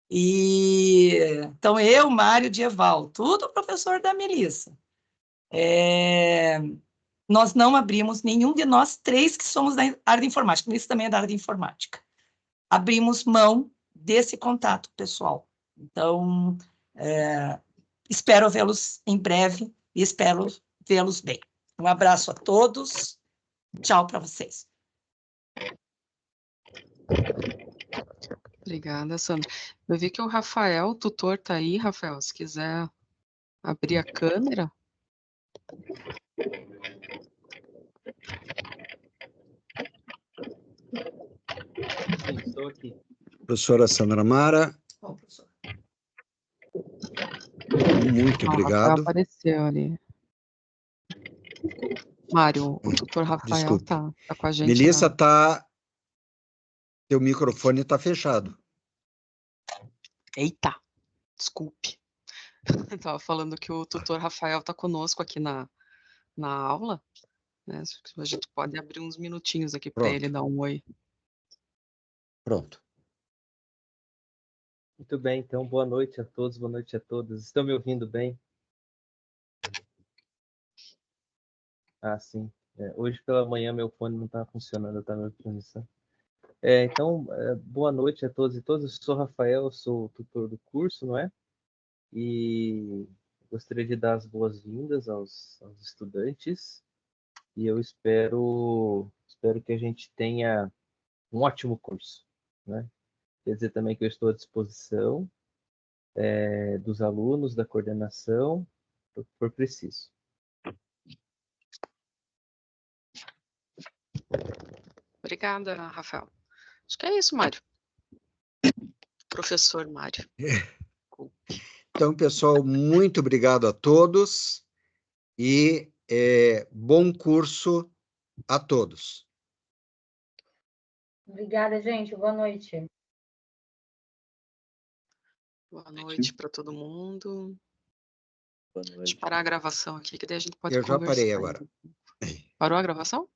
Então, eu, Mário Dieval, tudo professor da Melissa. Nós não abrimos, nenhum de nós três que somos da área de informática, Melissa também é da área de informática, abrimos mão desse contato pessoal. Então, espero vê-los em breve e espero vê-los bem. Um abraço a todos, tchau para vocês. Obrigada, Sandra. Eu vi que o Rafael, o tutor, está aí. Rafael, se quiser abrir a câmera. Estou aqui. Professora Sandra Mara, Bom, professor. muito Rafael obrigado. apareceu ali. Mário, o tutor Rafael Desculpe. tá com a gente. Melissa, teu microfone está fechado. Eita, desculpe. Eu tava falando que o tutor Rafael tá conosco aqui na aula, né? A gente pode abrir uns minutinhos aqui para ele Pronto. dar um oi. Pronto. Muito bem, então, boa noite a todos, boa noite a todas. Estão me ouvindo bem? Ah, sim. Hoje pela manhã meu fone não está funcionando, tá na transmissão. Então, boa noite a todos e todas. Eu sou o Rafael, eu sou o tutor do curso, não é? E gostaria de dar as boas-vindas aos estudantes. E eu espero que a gente tenha um ótimo curso, né? Quer dizer também que eu estou à disposição dos alunos, da coordenação, do que for preciso. Obrigada, Rafael. Acho que é isso, Mário. Professor Mário. Então, pessoal, muito obrigado a todos e bom curso a todos. Obrigada, gente. Boa noite. Boa noite para todo mundo. Boa Deixa eu noite. parar a gravação aqui, que daí a gente pode Eu já conversar. parei agora. Parou a gravação?